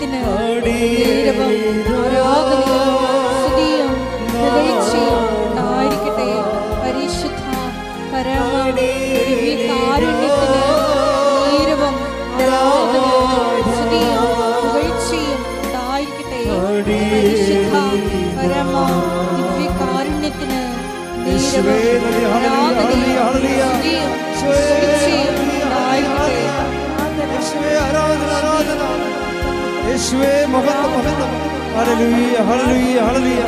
കാരുണ്യത്തിന് നേരവും ആരാധനയും സ്തുതിയും പുകഴ്ചയും ഉണ്ടായിരിക്കട്ടെ. പരിശുദ്ധ പരമ ദിവ്യകാരുണ്യത്തിന് നേരവും ആരാധനയും സ്തുതിയും പുകഴ്ചയും ഉണ്ടായിരിക്കട്ടെ. പരിശുദ്ധ പരമ ദിവ്യകാരുണ്യത്തിന് നേരവും ആരാധനയും സ്തുതിയും പുകഴ്ചയും ഉണ്ടായിരിക്കട്ടെ. യേശുവേ മഹത്വം മഹത്വം. Hallelujah hallelujah hallelujah.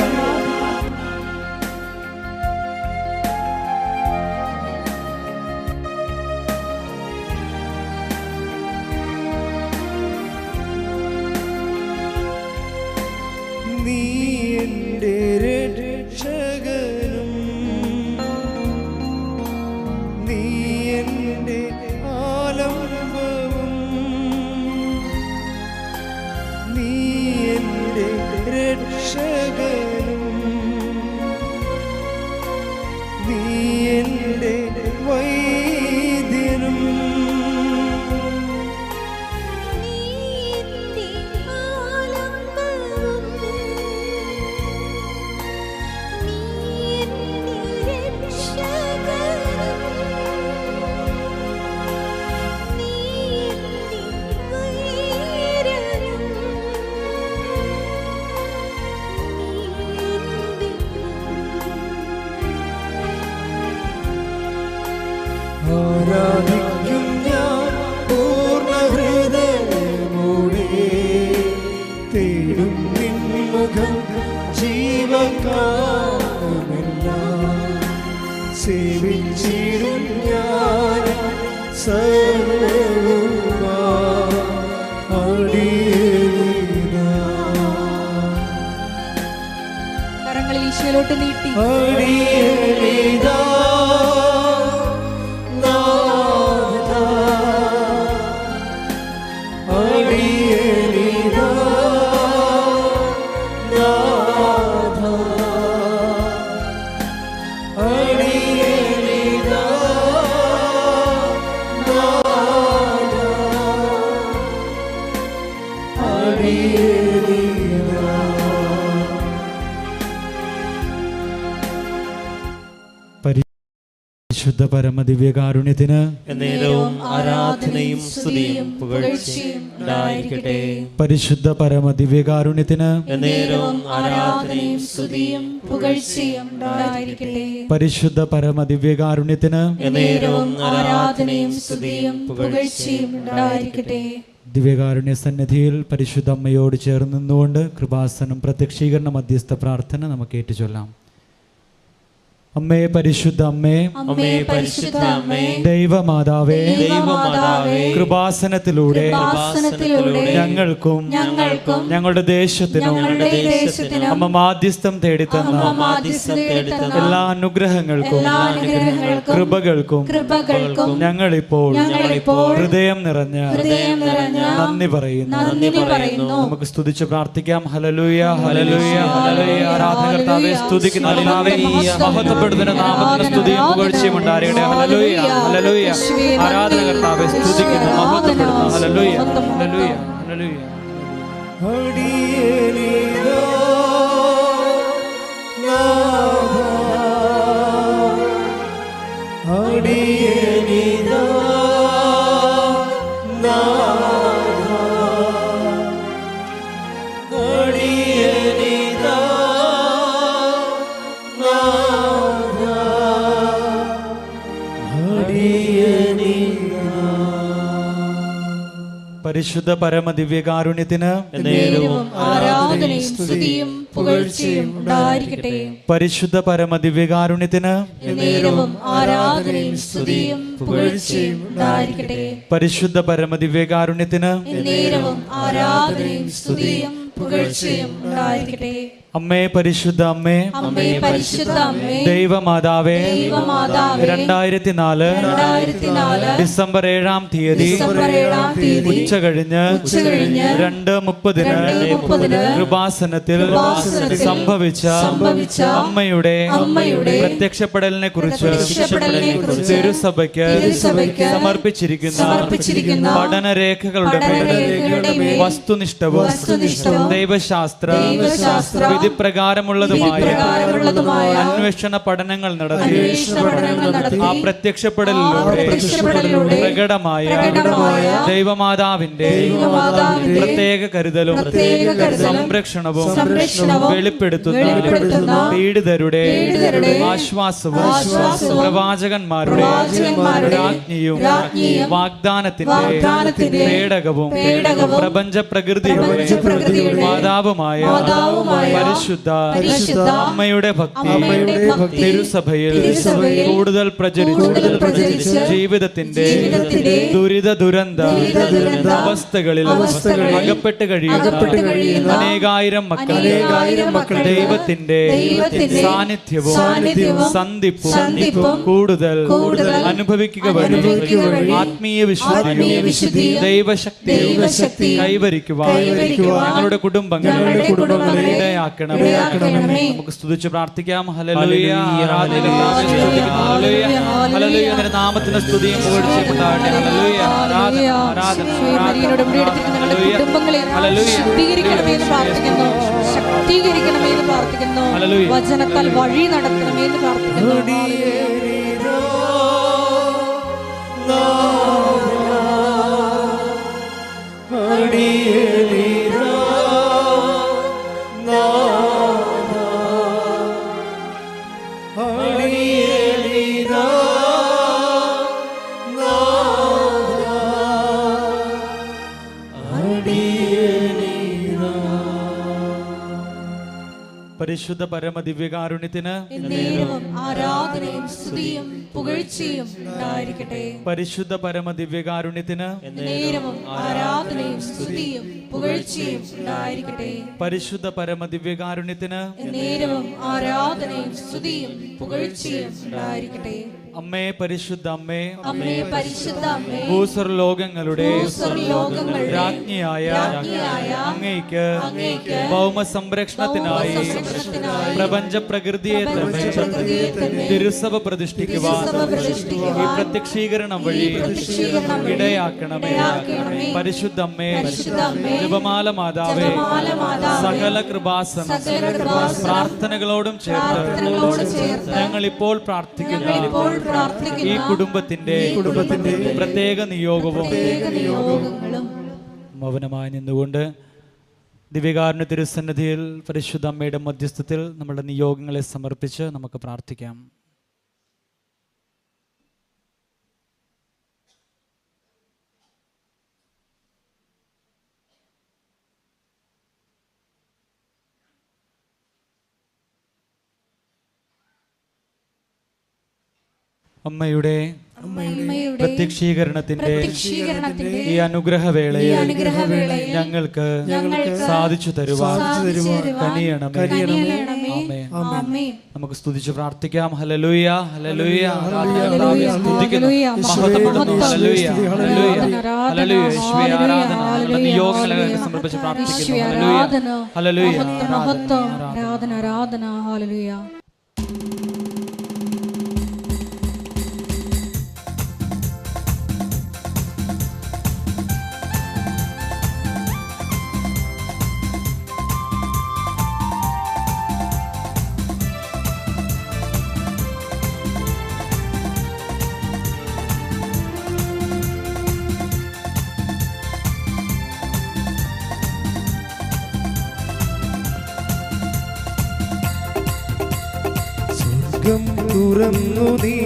നീ എൻ്റെ രക്ഷകനും നീ എൻ്റെ ആലംബവും നീ എൻ്റെ രക്ഷകനും നീ എൻ്റെ വൈദ്യനും ആരാധിക്കും ഞാൻ പൂർണ്ണ ഹൃദയമോടെ തേടും നിൻ മുഖം ജീവകാലമെല്ലാം സേവിച്ചിടും ഞാൻ സർവ്വവുമാ അടിയേനിതാ. കരങ്ങളിൽ ഈശോയിലോട്ട് നീട്ടി അടിയേനിതാ പരിശുദ്ധ പരമദിവ്യകാരുണ്യത്തിന് എന്നേരവും ആരാധനയും സ്തുതിയും പുകഴ്ചയും ഉണ്ടായിരിക്കട്ടെ. പരിശുദ്ധ പരമദിവ്യകാരുണ്യത്തിന് എന്നേരവും ആരാധനയും സ്തുതിയും പുകഴ്ചയും ഉണ്ടായിരിക്കട്ടെ. പരിശുദ്ധ പരമദിവ്യകാരുണ്യത്തിന് എന്നേരവും ആരാധനയും സ്തുതിയും പുകഴ്ചയും ഉണ്ടായിരിക്കട്ടെ. ദിവ്യകാരുണ്യ സന്നിധിയിൽ പരിശുദ്ധ അമ്മയോട് ചേർന്ന് നിന്നുകൊണ്ട് കൃപാസനം പ്രത്യക്ഷീകരണ മധ്യസ്ഥ പ്രാർത്ഥന നമുക്ക് ഏറ്റുചൊല്ലാം. അമ്മേ പരിശുദ്ധ അമ്മേ, അമ്മേ പരിശുദ്ധ അമ്മേ, ദൈവമാതാവേ, ദൈവമാതാവേ, കൃപാസനത്തിലൂടെ ഞങ്ങൾക്കും ഞങ്ങളുടെ ദേശത്തിനും അമ്മ മാധ്യസ്ഥം തേടിത്തന്ന എല്ലാ അനുഗ്രഹങ്ങൾക്കും കൃപകൾക്കും ഞങ്ങളിപ്പോൾ ഹൃദയം നിറഞ്ഞ നന്ദി പറയുന്നു. നമുക്ക് സ്തുതിച്ച് പ്രാർത്ഥിക്കാം. Hallelujah hallelujah hallelujah. ആരാധന കർത്താവേ, സ്തുതിക്കുന്ന കർത്താവേ, മഹത്വപ്പെടുത്തുന്ന നാമത്തിന് സ്തുതിയും പുകഴ്ചയും ഉണ്ടായിരിക്കട്ടെ. Hallelujah hallelujah. ആരാധന കർത്താവേ, സ്തുതിക്കുന്നു, മഹത്വപ്പെടുന്നു. Hallelujah hallelujah hallelujah. അടിയേനിതാ നാഥാ, അടിയേനിതാ നാഥാ, അടിയേനിതാ നാഥാ, അടിയേനിതാ. പരിശുദ്ധ പരമദിവ്യകാരുണ്യത്തിന് എന്നേരവും ആരാധനയും സ്തുതിയും പുകഴ്ചയും ഉണ്ടായിരിക്കട്ടെ. പരിശുദ്ധ പരമദിവ്യകാരുണ്യത്തിന് എന്നേരവും ആരാധനയും സ്തുതിയും പുകഴ്ചയും ഉണ്ടായിരിക്കട്ടെ. പരിശുദ്ധ പരമദിവ്യകാരുണ്യത്തിന് എന്നേരവും ആരാധനയും സ്തുതിയും പുകഴ്ചയും ഉണ്ടായിരിക്കട്ടെ. അമ്മേ പരിശുദ്ധ അമ്മേ, അമ്മേ പരിശുദ്ധ അമ്മേ, ദൈവമാതാവേ, 2004 ഡിസംബർ 7-ാം തീയതി ഉച്ച കഴിഞ്ഞ് 2:30 കൃപാസനത്തിൽ സംഭവിച്ച അമ്മയുടെ പ്രത്യക്ഷപ്പെടലിനെ കുറിച്ച് തിരുസഭയ്ക്ക് സമർപ്പിച്ചിരിക്കുന്ന പഠനരേഖകളുടെ വസ്തുനിഷ്ഠവും ദൈവശാസ്ത്ര വിധിപ്രകാരമുള്ളതുമായ അന്വേഷണ പഠനങ്ങൾ നടത്തി ആ പ്രത്യക്ഷപ്പെടലിലൂടെ പ്രകടമായ ദൈവമാതാവിന്റെ പ്രത്യേക കരുതലും സംരക്ഷണവും വെളിപ്പെടുത്തുന്ന പീഡിതരുടെ ആശ്വാസവും പ്രവാചകന്മാരുടെ രാജ്ഞിയും വാഗ്ദാനത്തിന്റെ പേടകവും പ്രപഞ്ച പ്രകൃതിയുടെ മാതാവുമായ പരിശുദ്ധ അമ്മയുടെ ഭക്തി തിരുസഭയിൽ കൂടുതൽ പ്രചരിച്ച് ജീവിതത്തിന്റെ ദുരിത ദുരന്ത അവസ്ഥകളിൽ അകപ്പെട്ട് കഴിയുന്ന അനേകായിരം മക്കൾ ദൈവത്തിന്റെ സാന്നിധ്യവും സന്ധിപ്പും കൂടുതൽ അനുഭവിക്കുക വഴി ആത്മീയ വിശുദ്ധി ദൈവശക്തി കൈവരിക്കുവാൻ ഞങ്ങളുടെ കുടുംബങ്ങളെ ഇടയാക്കണമേ. നമുക്ക് സ്തുതിച്ച് പ്രാർത്ഥിക്കാം. ഹല്ലേലൂയ, ആരാധന, ഹല്ലേലൂയ, നിന്റെ നാമത്തിന് സ്തുതിയും പുകഴ്ചയും ഉണ്ടാകട്ടെ. ഹല്ലേലൂയ, ആരാധന, ആരാധന, വചനത്താൽ വഴി നടത്തണമെന്ന് പ്രാർത്ഥിക്കുന്നു. പരിശുദ്ധ പരമദിവ്യകാരുണ്യത്തിന് ആരാധനയും സ്തുതിയും പുകഴ്ചയും ഉണ്ടായിരിക്കട്ടെ. പരിശുദ്ധ പരമദിവ്യകാരുണ്യത്തിന് ആരാധനയും സ്തുതിയും പുകഴ്ചയും ഉണ്ടായിരിക്കട്ടെ. പരിശുദ്ധ പരമദിവ്യകാരുണ്യത്തിന് ആരാധനയും സ്തുതിയും പുകഴ്ചയും ഉണ്ടായിരിക്കട്ടെ. അമ്മേ പരിശുദ്ധ അമ്മേ, അമ്മേ പരിശുദ്ധ അമ്മേ, ഭൂസ്വർലോകങ്ങളുടെ രാജ്ഞിയായ അങ്ങയ്ക്ക് ഭൗമ സംരക്ഷണത്തിനായി പ്രപഞ്ച പ്രകൃതിയെ തിരുസഭ പ്രതിഷ്ഠിക്കുവാൻ ഈ പ്രത്യക്ഷീകരണം വഴി ഇടയാക്കണമേ. പരിശുദ്ധ അമ്മേ, ജപമാല മാതാവേ, സകല കൃപാസന പ്രാർത്ഥനകളോടും ചേർത്ത് ഞങ്ങൾ ഇപ്പോൾ പ്രാർത്ഥിക്കുന്ന ഈ കുടുംബത്തിന്റെ പ്രത്യേക നിയോഗവും മൗനമായി നിന്നുകൊണ്ട് ദിവ്യകാരുണ്യ തിരുസന്നിധിയിൽ പരിശുദ്ധ അമ്മയുടെ മധ്യസ്ഥത്തിൽ നമ്മുടെ നിയോഗങ്ങളെ സമർപ്പിച്ച് നമുക്ക് പ്രാർത്ഥിക്കാം. അമ്മയുടെ പ്രത്യക്ഷീകരണത്തിന്റെ ഈ അനുഗ്രഹവേളയിൽ ഞങ്ങൾക്ക് സാധിച്ചു തരുവാൻ കനിയണമേ. നമുക്ക് സ്തുതിച്ച് പ്രാർത്ഥിക്കാം. ഹല്ലേലൂയ, ഹല്ലേലൂയ, സ്തുതിക്കുന്നു, മഹത്വപ്പെടുന്നു. ഹല്ലേലൂയ, ഹല്ലേലൂയ, ഹല്ലേലൂയ, യേശുവേ ആരാധന. നിയോഗങ്ങളെ സമർപ്പിച്ച് പ്രാർത്ഥിക്കുന്നു. ഹല്ലേലൂയ, ഹല്ലേലൂയ, ആരാധന, ആരാധന, ഹല്ലേലൂയ. തുറന്നു നീ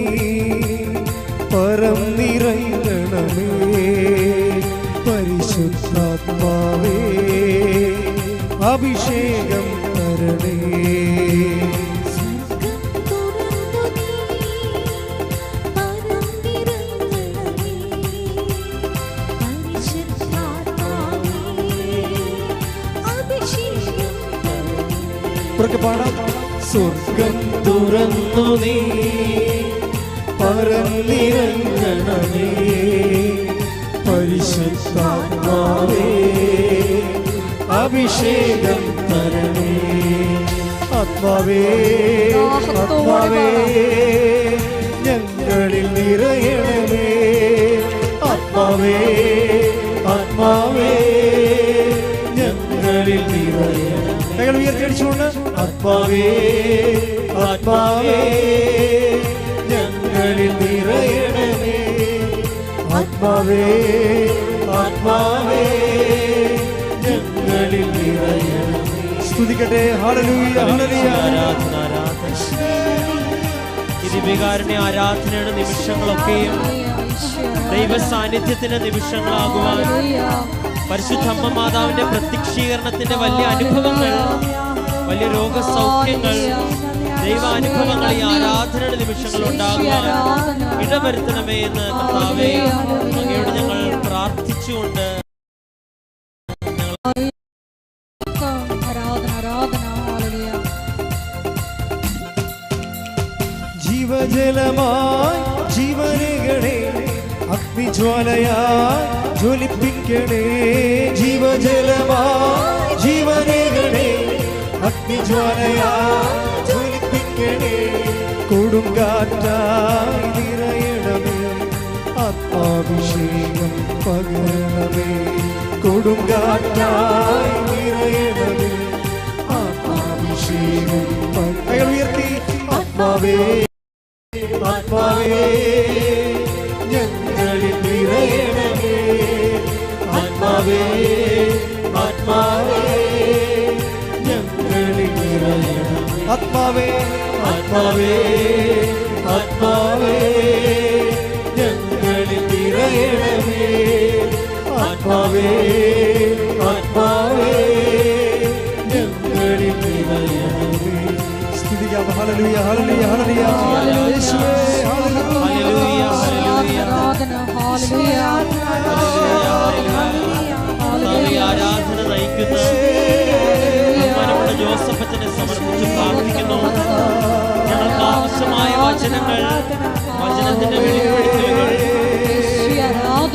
പരം നിറയണമേ. പരിശുദ്ധാത്മാവേ അഭിഷേകം തരണേ. പാടാം. സ്വർഗം തുറന്നു നീ പരന്നിറങ്ങണമേ, പരിശുദ്ധാത്മാവേ അഭിഷേകം തരണേ. ആത്മാവേ ആത്മാവേ ഞങ്ങളിൽ നിറയണമേ. ആത്മാവേ ആത്മാവേ ഞങ്ങളിൽ നിറയണമേ. ഞങ്ങൾ ഉയർത്തിയടിച്ചുകൊണ്ട് ആത്മാവേ ആത്മാവേ ഞങ്ങളിൽ നിറയണമേ. ആത്മാവേ ആത്മാവേ ഞങ്ങളിൽ നിറയണമേ. സ്തുതിക്കട്ടെ. Hallelujah hallelujah. ആരാധന ആരാധന. ഈ ദിവ്യകാരുണ്യ ആരാധനയുടെ നിമിഷങ്ങളൊക്കെയും ദൈവ സാന്നിധ്യത്തിന്റെ നിമിഷങ്ങളാകുവാൻ, പരിശുദ്ധ അമ്മ മാതാവിന്റെ പ്രത്യക്ഷീകരണത്തിന്റെ വലിയ അനുഭവങ്ങൾ, വലിയ രോഗസൗഖ്യങ്ങൾ, ദൈവാനുഭവങ്ങൾ ഈ ആരാധനയുടെ നിമിഷങ്ങൾ ഉണ്ടാകുവാൻ ഇടവരുത്തണമേ എന്ന് കർത്താവേ അങ്ങയോട് ഞങ്ങൾ പ്രാർത്ഥിച്ചുകൊണ്ട് ജീവജലമായി ജീവനുകളെ അഗ്നിജ്വാലയായി ജ്വലിപ്പിക്കണേ. ജീവജലമായി ജീവനുകളെ അഗ്നിജ്വാലയായി ജ്വലിപ്പിക്കണേ. കൊടുങ്കാറ്റായി നിറയണമേ, ആത്മാഭിഷേകം പകരണമേ. കൊടുങ്കാറ്റായി നിറയണമേ, ആത്മാഭിഷേകം ഉയർത്തി. ആത്മാവേ ആത്മാവേ ഞങ്ങളിൽ നിറയണമേ. ആത്മാവേ ആത്മാവേ ഞങ്ങളിൽ നിറയണമേ. ആത്മാവേ ആത്മാവേ ആത്മാവേ ഞങ്ങളിൽ നിറയണമേ. ആത്മാവേ ആത്മാവേ ഞങ്ങളിൽ നിറയണമേ. സ്തുതിക്കാം. Hallelujah hallelujah hallelujah. യേശുവേ ഹല്ലേലൂയ ഹല്ലേലൂയ. കർത്താവേ ആരാധന നയിക്കുന്ന ബഹുമാനപ്പെട്ട ജോസഫ് അച്ഛനെ സമർപ്പിച്ച് പ്രാർത്ഥിക്കുന്നു. ഞങ്ങൾക്ക് ആവശ്യമായ വചനങ്ങൾ, വചനത്തിന്റെ വെളിപ്പെടുത്തലുകൾ,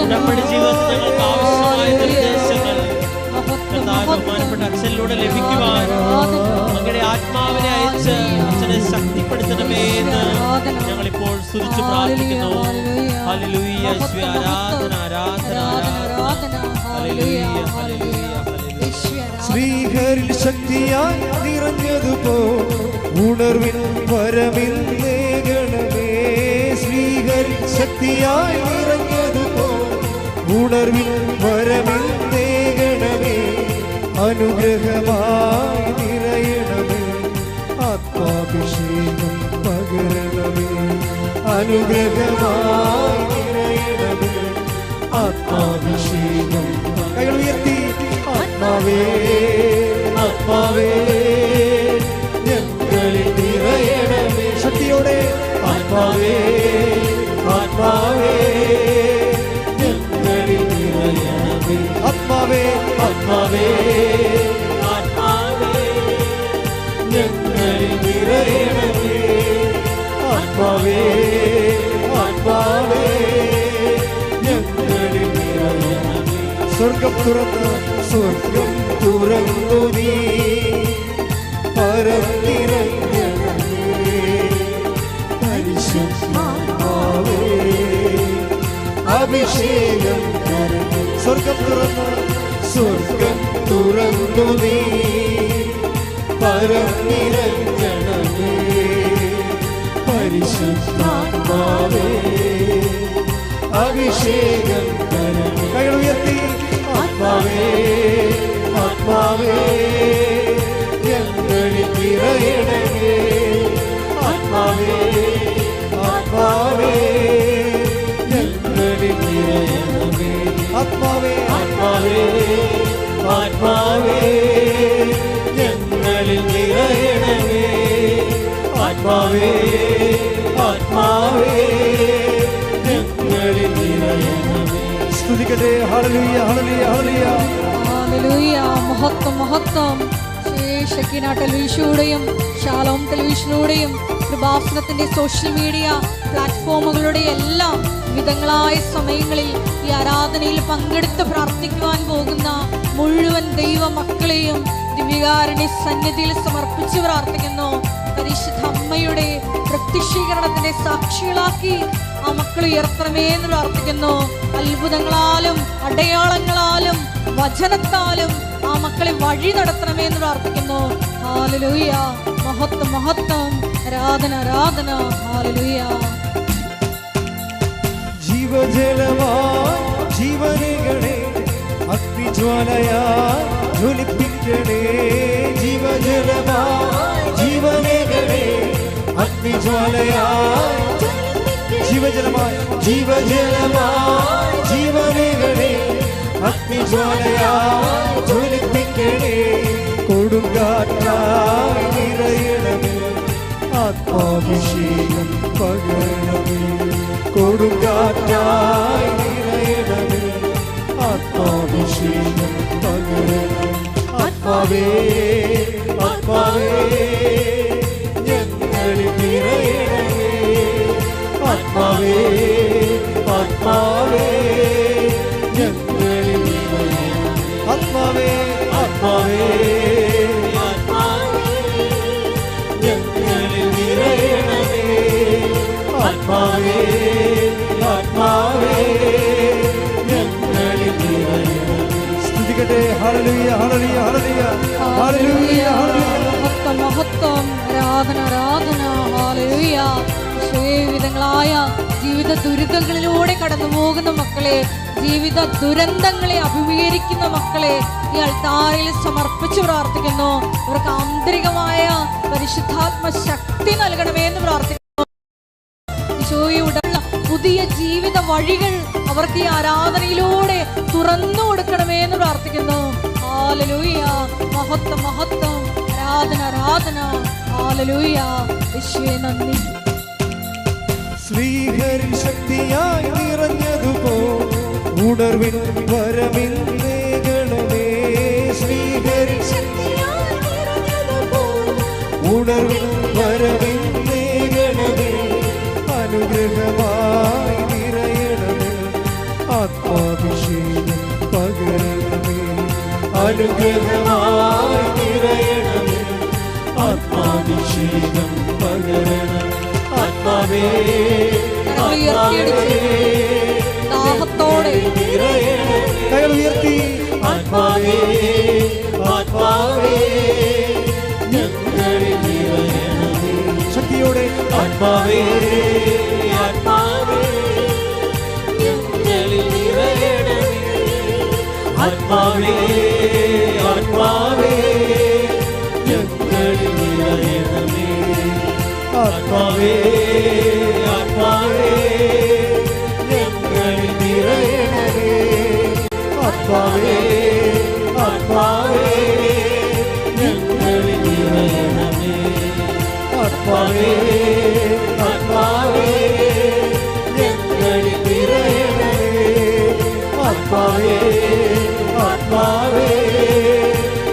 ഉടമ്പടി ജീവിതത്തിൽ ഞങ്ങൾക്ക് ആവശ്യമായ നിർദ്ദേശങ്ങൾ കർത്താവ് ബഹുമാനപ്പെട്ട അച്ഛനിലൂടെ ലഭിക്കുവാൻ അങ്ങയുടെ ആത്മാവിനെ അയച്ച് അച്ഛനെ ശക്തിപ്പെടുത്തണമേ എന്ന് ഞങ്ങളിപ്പോൾ സ്തുതിച്ച് പ്രാർത്ഥിക്കുന്നു. ഹല്ലേലൂയ യേശുവേ. ആരാധന ആരാധന ആരാധന. Hallelujah hallelujah hallelujah. ശ്രീഹരിൽ ശക്തിയായി നിറഞ്ഞതുപോ ഉണർവിൻ വരമിൽ നേകണമേ. ശ്രീഹരിൽ ശക്തിയായി നിറഞ്ഞതുപോ ഉണർവിൻ വരമിൽ നേകണമേ. അനുഗ്രഹമായി നിറയണമേ, ആത്മാഭിഷേകം പകരണമേ. അനുഗ്രഹമായി നിറയണമേ, ആത്മാഭിഷേകം. കൈകൾ ഉയർത്തി. ആത്മാവേ ആത്മാവേ ഞങ്ങളിൽ നിറയണമേ. ശക്തിയോടെ. ആത്മാവേ ആത്മാവേ ഞങ്ങളിൽ നിറയണമേ. ആത്മാവേ ആത്മാവേ ആത്മാവേ ഞങ്ങളിൽ നിറയണമേ. ആത്മാവേ ആത്മാവേ ഞങ്ങളിൽ നിറയണമേ. സ്വർഗം തുറന്നു നീ പരന്നിറങ്ങണമേ. പരിശുദ്ധാത്മാവേ അഭിഷേകം തരണമേ. സ്വർഗം തുറന്നു നീ പരന്നിറങ്ങണമേ. പരിശുദ്ധാത്മാവേ അഭിഷേകം തരണമേ. കൈകൾ ഉയർത്തി. ആത്മാവേ ആത്മാവേ ഞങ്ങളിൽ നിറയണമേ. ആത്മാവേ ആത്മാവേ ഞങ്ങളിൽ നിറയണമേ. ആത്മാവേ ആത്മാവേ ആത്മാവേ ഞങ്ങളിൽ നിറയണമേ. ആത്മാവേ ആത്മാവേ ഞങ്ങളിൽ നിറയണമേ. സ്തുതിക്കട്ടെ. Hallelujah hallelujah hallelujah. ഹല്ലേലൂയ. മഹത്വം മഹത്വം ഷെക്കിന ടെലിവിഷനിലൂടെയും ഷാലോം ടെലിവിഷനിലൂടെയും കൃപാസനത്തിന്റെ സോഷ്യൽ മീഡിയ പ്ലാറ്റ്ഫോമുകളുടെ എല്ലാം വിധങ്ങളായ സമയങ്ങളിൽ ഈ ആരാധനയിൽ പങ്കെടുത്ത് പ്രാർത്ഥിക്കുവാൻ പോകുന്ന മുഴുവൻ ദൈവ മക്കളെയും ദിവ്യകാരുണ്യ സന്നിധിയിൽ സമർപ്പിച്ച് പ്രാർത്ഥിക്കുന്നു. പരിശുദ്ധ അമ്മയുടെ പ്രത്യക്ഷീകരണത്തിന്റെ സാക്ഷികളാക്കി ആ മക്കൾ ഉയർത്തണമേ എന്ന് പ്രാർത്ഥിക്കുന്നു. അത്ഭുതങ്ങളാലും അടയാളങ്ങളാലും വചനത്താലും ആ മക്കളെ വഴി നടത്തണമേ എന്ന് പ്രാർത്ഥിക്കുന്നു. ഹല്ലേലൂയ. മഹത്വം മഹത്വം. ആരാധന ആരാധന. ഹല്ലേലൂയ. ജീവജലമായി ജീവനുകളെ അഗ്നിജ്വാലയായി ജ്വലിപ്പിക്കണേ. ജീവജലമായി ജീവനുകളെ അഗ്നിജ്വാലയായി ജീവജലമായി ജീവജലമായി ജീവനുകളെ അഗ്നിജ്വാലയായി ജ്വലിപ്പിക്കണേ. കൊടുങ്കാറ്റായി നിറയണമേ ആത്മാഭിഷേകം പകരണമേ. കൊടുങ്കാറ്റായി നിറയണമേ ആത്മാഭിഷേകം പകരണമേ. ആത്മാവേ ആത്മാവേ ഞങ്ങളിൽ നിറയണമേ. ആത്മാവേ ആത്മാവേ ഞങ്ങളിൽ നിറയണമേ. ആത്മാവേ ആത്മാവേ ഞങ്ങളിൽ നിറയണമേ. ആത്മാവേ ആത്മാവേ ഞങ്ങളിൽ നിറയണമേ. സ്തുതിക്കട്ടെ. Hallelujah hallelujah hallelujah hallelujah hallelujah. മഹത്വം മഹത്വം. ആരാധന ആരാധന. ഹല്ലേലൂയ. വിധങ്ങളായ ജീവിത ദുരിതങ്ങളിലൂടെ കടന്നു പോകുന്ന മക്കളെ, ജീവിത ദുരന്തങ്ങളെ അഭിമുഖീകരിക്കുന്ന മക്കളെ ഈ അൾത്താരയിൽ സമർപ്പിച്ച് പ്രാർത്ഥിക്കുന്നു. അവർക്ക് ആന്തരികമായ പരിശുദ്ധാത്മ ശക്തി നൽകണമേ എന്ന് പ്രാർത്ഥിക്കുന്നു. ഈശോയുടെ പുതിയ ജീവിത വഴികൾ അവർക്ക് ഈ ആരാധനയിലൂടെ തുറന്നു കൊടുക്കണമേ എന്ന് പ്രാർത്ഥിക്കുന്നു. ഹല്ലേലൂയ. മഹത്വം മഹത്വം. ആരാധന ആരാധന. ഹല്ലേലൂയ. യേശുവേ നന്ദി. ശ്രീഹരി ശക്തിയായി നിറഞ്ഞതുപോ ഉണർവിൻ വരമിന്നേകണമേ. ശ്രീഹരി ശക്തിയായി നിറഞ്ഞതുപോ ഉണർവിൻ വരമിന്നേകണമേ. അനുഗ്രഹമായി നിറയണമേ ആത്മാഭിഷേകം പകരണമേ. അനുഗ്രഹമായി നിറയണമേ ആത്മാഭിഷേകം പകരണമേ. ആത്മാവേ ദാഹത്തോടെ കൈകൾ ഉയർത്തി. ആത്മാവേ ആത്മാവേ ഞങ്ങളിൽ നിറയണമേ. ശക്തിയോടെ ആത്മാവേ ആത്മാവേ ഞങ്ങളിൽ നിറയണമേ. ആത്മാവേ ആത്മാവേ ഞങ്ങളിൽ നിറയണമേ. ആത്മാവേ ആത്മാവേ ഞങ്ങളിൽ നിറയണമേ. ആത്മാവേ ആത്മാവേ ഞങ്ങളിൽ നിറയണമേ. ആത്മാവേ ആത്മാവേ ഞങ്ങളിൽ നിറയണമേ. ആത്മാവേ ആത്മാവേ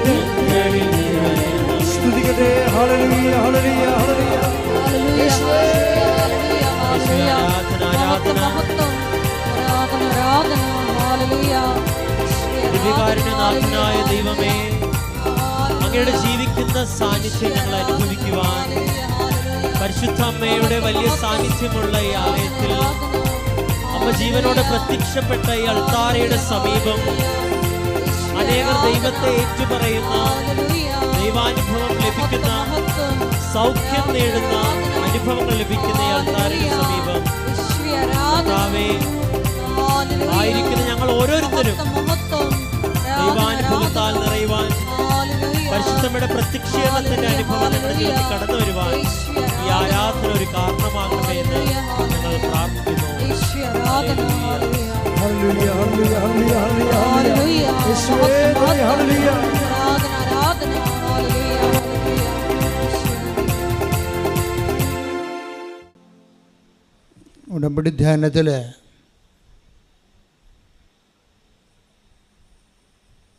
ഞങ്ങളിൽ നിറയണമേ. സ്തുതിക്കട്ടെ. Hallelujah hallelujah hallelujah. ദിവ്യകാരുണ്യനാഥനായ ദൈവമേ, അങ്ങയുടെ ജീവിക്കുന്ന സാന്നിധ്യം ഞങ്ങൾ അനുഭവിക്കുവാൻ പരിശുദ്ധ അമ്മയുടെ വലിയ സാന്നിധ്യമുള്ള ഈ ആലയത്തിൽ അമ്മ ജീവനോടെ പ്രത്യക്ഷപ്പെട്ട ഈ അൾത്താരയുടെ സമീപം അനേകർ ദൈവത്തെ ഏറ്റുപറയുന്ന, ദൈവാനുഭവം ലഭിക്കുന്ന, സൗഖ്യം നേടുന്ന അനുഭവങ്ങൾ ലഭിക്കുന്ന ഈ അൾത്താരയുടെ സമീപം ആയിരിക്കുന്ന ഞങ്ങൾ ഓരോരുത്തരും ദൈവാനുഭവത്താൽ നിറയുവാൻ, പരിശുദ്ധമ്മയുടെ പ്രത്യക്ഷീകരണത്തിന്റെ അനുഭവം ഞങ്ങളുടെ ജീവിതത്തിൽ കടന്നു വരുവാൻ ഈ ആരാധന ഒരു കാരണമാകണമേ എന്ന് ഞങ്ങൾ പ്രാർത്ഥിക്കുന്നു. Hallelujah hallelujah hallelujah hallelujah. യേശുവേ നന്ദി. ഹല്ലേലൂയ. ഉടമ്പടി ധ്യാനത്തിൽ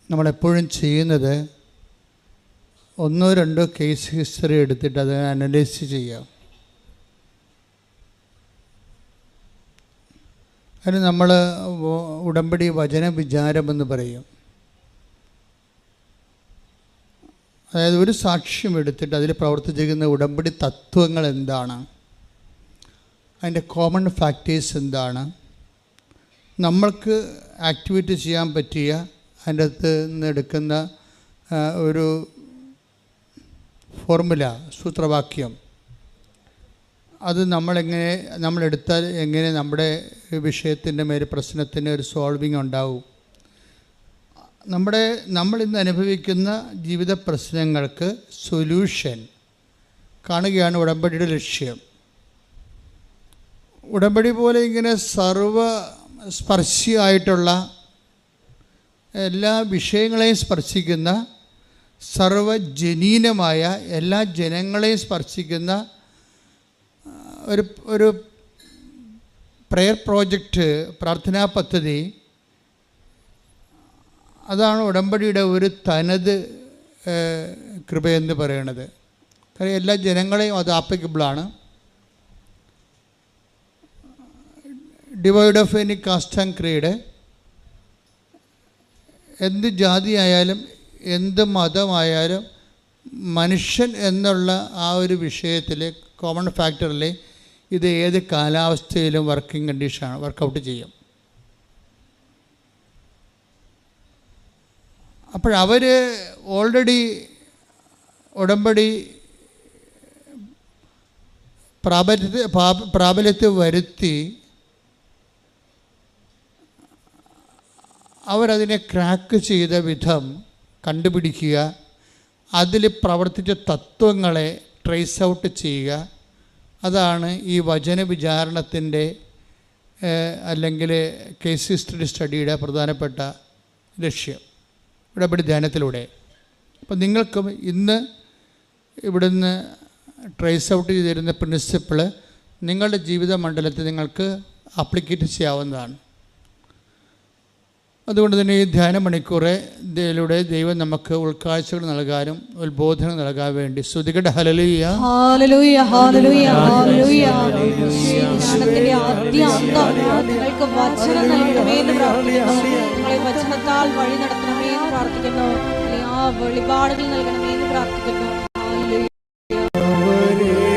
നമ്മളെപ്പോഴും ചെയ്യുന്നത് ഒന്നോ രണ്ടോ കേസ് ഹിസ്റ്ററി എടുത്തിട്ട് അത് അനലൈസ് ചെയ്യാം. അതിന് നമ്മൾ ഉടമ്പടി വചന വിചാരമെന്ന് പറയും. അതായത് ഒരു സാക്ഷ്യം എടുത്തിട്ട് അതിൽ പ്രവർത്തിച്ചിരിക്കുന്ന ഉടമ്പടി തത്വങ്ങൾ എന്താണ്, അതിൻ്റെ കോമൺ ഫാക്ടേഴ്സ് എന്താണ്, നമ്മൾക്ക് ആക്ടിവേറ്റ് ചെയ്യാൻ പറ്റിയ അതിൻ്റെ അകത്ത് നിന്ന് എടുക്കുന്ന ഒരു ഫോർമുല, സൂത്രവാക്യം, അത് നമ്മളെടുത്താൽ എങ്ങനെ നമ്മുടെ വിഷയത്തിൻ്റെ മേൽ പ്രശ്നത്തിന് ഒരു സോൾവിങ് ഉണ്ടാവും. നമ്മളിന്ന് അനുഭവിക്കുന്ന ജീവിത പ്രശ്നങ്ങൾക്ക് സൊല്യൂഷൻ കാണുകയാണ് ഉടമ്പടിയുടെ ലക്ഷ്യം. ഉടമ്പടി പോലെ ഇങ്ങനെ സർവസ്പർശിയായിട്ടുള്ള എല്ലാ വിഷയങ്ങളെയും സ്പർശിക്കുന്ന, സർവജനീനമായ എല്ലാ ജനങ്ങളെയും സ്പർശിക്കുന്ന ഒരു പ്രെയർ പ്രോജക്റ്റ്, പ്രാർത്ഥനാ പദ്ധതി, അതാണ് ഉടമ്പടിയുടെ ഒരു തനത് കൃപയെന്ന് പറയുന്നത്. കാരണം എല്ലാ ജനങ്ങളെയും അത് ആപ്ലിക്കബിളാണ്. Divide of any caste and creed, എന്ത് ജാതിയായാലും എന്ത് മതമായാലും മനുഷ്യൻ എന്നുള്ള ആ ഒരു വിഷയത്തിൽ, കോമൺ ഫാക്ടറിൽ ഇത് ഏത് കാലാവസ്ഥയിലും വർക്കിംഗ് കണ്ടീഷനാണ്, വർക്കൗട്ട് ചെയ്യും. അപ്പോഴവർ ഓൾറെഡി ഉടമ്പടി പ്രാബല്യത്തിൽ വരുത്തി അവരതിനെ ക്രാക്ക് ചെയ്ത വിധം കണ്ടുപിടിക്കുക, അതിൽ പ്രവർത്തിച്ച തത്വങ്ങളെ ട്രേസ് ഔട്ട് ചെയ്യുക. അതാണ് ഈ വചന വിചാരണത്തിൻ്റെ അല്ലെങ്കിൽ കേസ് ഹിസ്റ്ററി സ്റ്റഡിയുടെ പ്രധാനപ്പെട്ട ലക്ഷ്യം ഉടമ്പടി ധ്യാനത്തിലൂടെ. അപ്പം നിങ്ങൾക്കും ഇന്ന് ഇവിടുന്ന് ട്രേസ് ഔട്ട് ചെയ്തിരുന്ന പ്രിൻസിപ്പിള് നിങ്ങളുടെ ജീവിത മണ്ഡലത്തിൽ നിങ്ങൾക്ക് ആപ്ലിക്കേറ്റ് ചെയ്യാവുന്നതാണ്. അതുകൊണ്ട് തന്നെ ഈ ധ്യാന മണിക്കൂറിലൂടെ ദൈവം നമുക്ക് ഉൾക്കാഴ്ചകൾ നൽകാനും ഉത്ബോധനം നൽകാൻ വേണ്ടി സ്തുതിക്കട്ടെ. Hallelujah, hallelujah, hallelujah, hallelujah. ജ്ഞാനത്തിന്റെ ആദ്യ അന്തം നിങ്ങൾക്ക് വചനം നൽകണമേ എന്ന് പ്രാർത്ഥിക്കുന്നു. നിങ്ങളെ വചനത്താൽ വഴി നടത്തണമേ എന്ന് പ്രാർത്ഥിക്കുന്നു. ആ വെളിപാടുകൾ നൽകണമേ എന്ന് പ്രാർത്ഥിക്കുന്നു. ഹല്ലേലൂയ.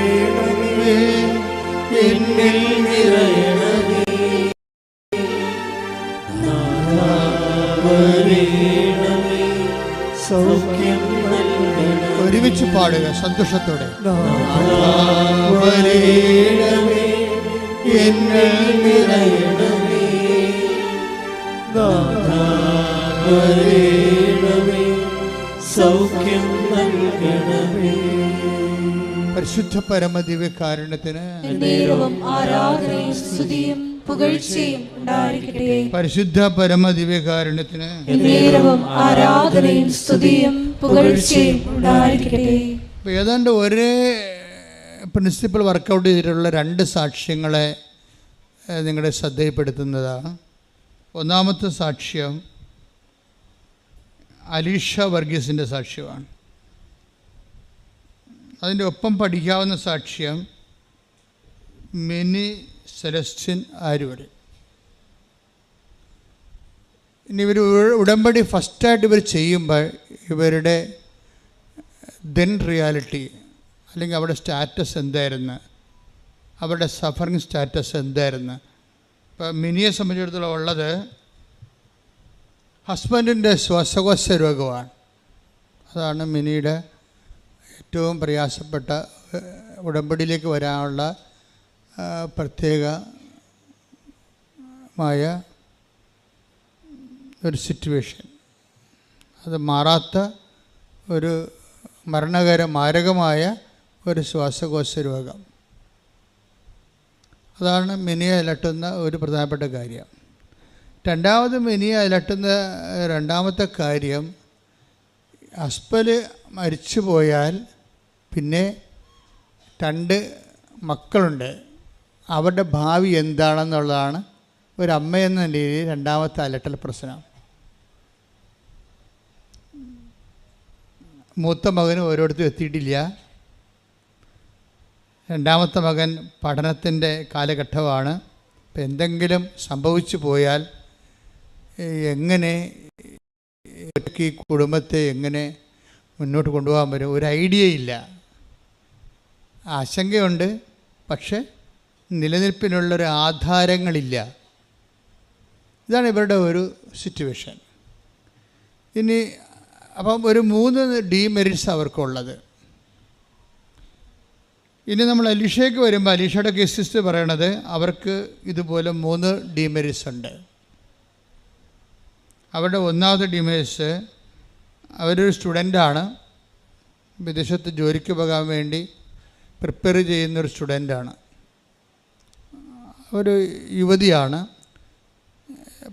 ഒരുമിച്ച് പാടുക സന്തോഷത്തോടെ. പരിശുദ്ധ പരമദിവ്യകാരുണ്യത്തിന് ആരാധനയും സ്തുതിയും പുകഴ്ചയും ഉണ്ടായിരിക്കട്ടെ. പരിശുദ്ധ പരമദിവ്യകാരുണ്യത്തിന് ആരാധനയും സ്തുതിയും പുകഴ്ചയും ഉണ്ടായിരിക്കട്ടെ. ഏതാണ്ട് ഒരേ പ്രിൻസിപ്പിൾ വർക്കൗട്ട് ചെയ്തിട്ടുള്ള രണ്ട് സാക്ഷ്യങ്ങളെ നിങ്ങളുടെ ശ്രദ്ധയിൽപ്പെടുത്തുന്നതാണ്. ഒന്നാമത്തെ സാക്ഷ്യം അലീഷ വർഗീസിൻ്റെ സാക്ഷ്യമാണ്. അതിൻ്റെ ഒപ്പം പഠിക്കാവുന്ന സാക്ഷ്യം മിനി സെലസ്റ്റിൻ ആരൂർ. ഇനി ഇവർ ഉടമ്പടി ഫസ്റ്റായിട്ട് ഇവർ ചെയ്യുമ്പോൾ ഇവരുടെ ദെൻ റിയാലിറ്റി അല്ലെങ്കിൽ അവരുടെ സ്റ്റാറ്റസ് എന്തായിരുന്നു, അവരുടെ സഫറിങ് സ്റ്റാറ്റസ് എന്തായിരുന്നു. ഇപ്പോൾ മിനിയെ സംബന്ധിച്ചിടത്തോളം ഉള്ളത് ഹസ്ബൻഡിൻ്റെ ശ്വാസകോശ രോഗമാണ്. അതാണ് മിനിയുടെ ഏറ്റവും പ്രയാസപ്പെട്ട ഉടമ്പടിയിലേക്ക് വരാനുള്ള പ്രത്യേകമായ ഒരു സിറ്റുവേഷൻ. അത് മാറാത്ത ഒരു മാരകമായ ഒരു ശ്വാസകോശ രോഗം. അതാണ് മിനിയെ അലട്ടുന്ന ഒരു പ്രധാനപ്പെട്ട കാര്യം. രണ്ടാമത് മിനിയെ അലട്ടുന്ന രണ്ടാമത്തെ കാര്യം, ഹസ്ബൻഡ് മരിച്ചു പോയാൽ പിന്നെ 2 മക്കളുണ്ട്, അവരുടെ ഭാവി എന്താണെന്നുള്ളതാണ് ഒരമ്മയെന്ന നിലയിൽ രണ്ടാമത്തെ അലട്ടൽ പ്രശ്നം. മൂത്ത മകന് ഓരോരുത്തരും എത്തിയിട്ടില്ല. രണ്ടാമത്തെ മകൻ പഠനത്തിൻ്റെ കാലഘട്ടമാണ്. ഇപ്പം എന്തെങ്കിലും സംഭവിച്ചു പോയാൽ എങ്ങനെ ഈ കുടുംബത്തെ എങ്ങനെ മുന്നോട്ട് കൊണ്ടുപോകാൻ പറ്റും, ഒരു ഐഡിയ ഇല്ല. ആശങ്കയുണ്ട്, പക്ഷെ നിലനിൽപ്പിനുള്ളൊരു ആധാരങ്ങളില്ല. ഇതാണ് ഇവരുടെ ഒരു സിറ്റുവേഷൻ. ഇനി അപ്പം ഒരു 3 ഡീമെറിറ്റ്സ് അവർക്കുള്ളത്. ഇനി നമ്മൾ അലീഷയ്ക്ക് വരുമ്പോൾ അലീഷയുടെ കേസിസ്റ്റ് പറയണത് അവർക്ക് ഇതുപോലെ 3 ഡീമെറിറ്റ്സ് ഉണ്ട്. അവരുടെ ഒന്നാമത്തെ ഡീമെറിറ്റ്സ്, അവരൊരു സ്റ്റുഡൻ്റാണ്, വിദേശത്ത് ജോലിക്ക് പോകാൻ വേണ്ടി പ്രിപ്പയർ ചെയ്യുന്നൊരു സ്റ്റുഡൻ്റാണ്, ഒരു യുവതിയാണ്.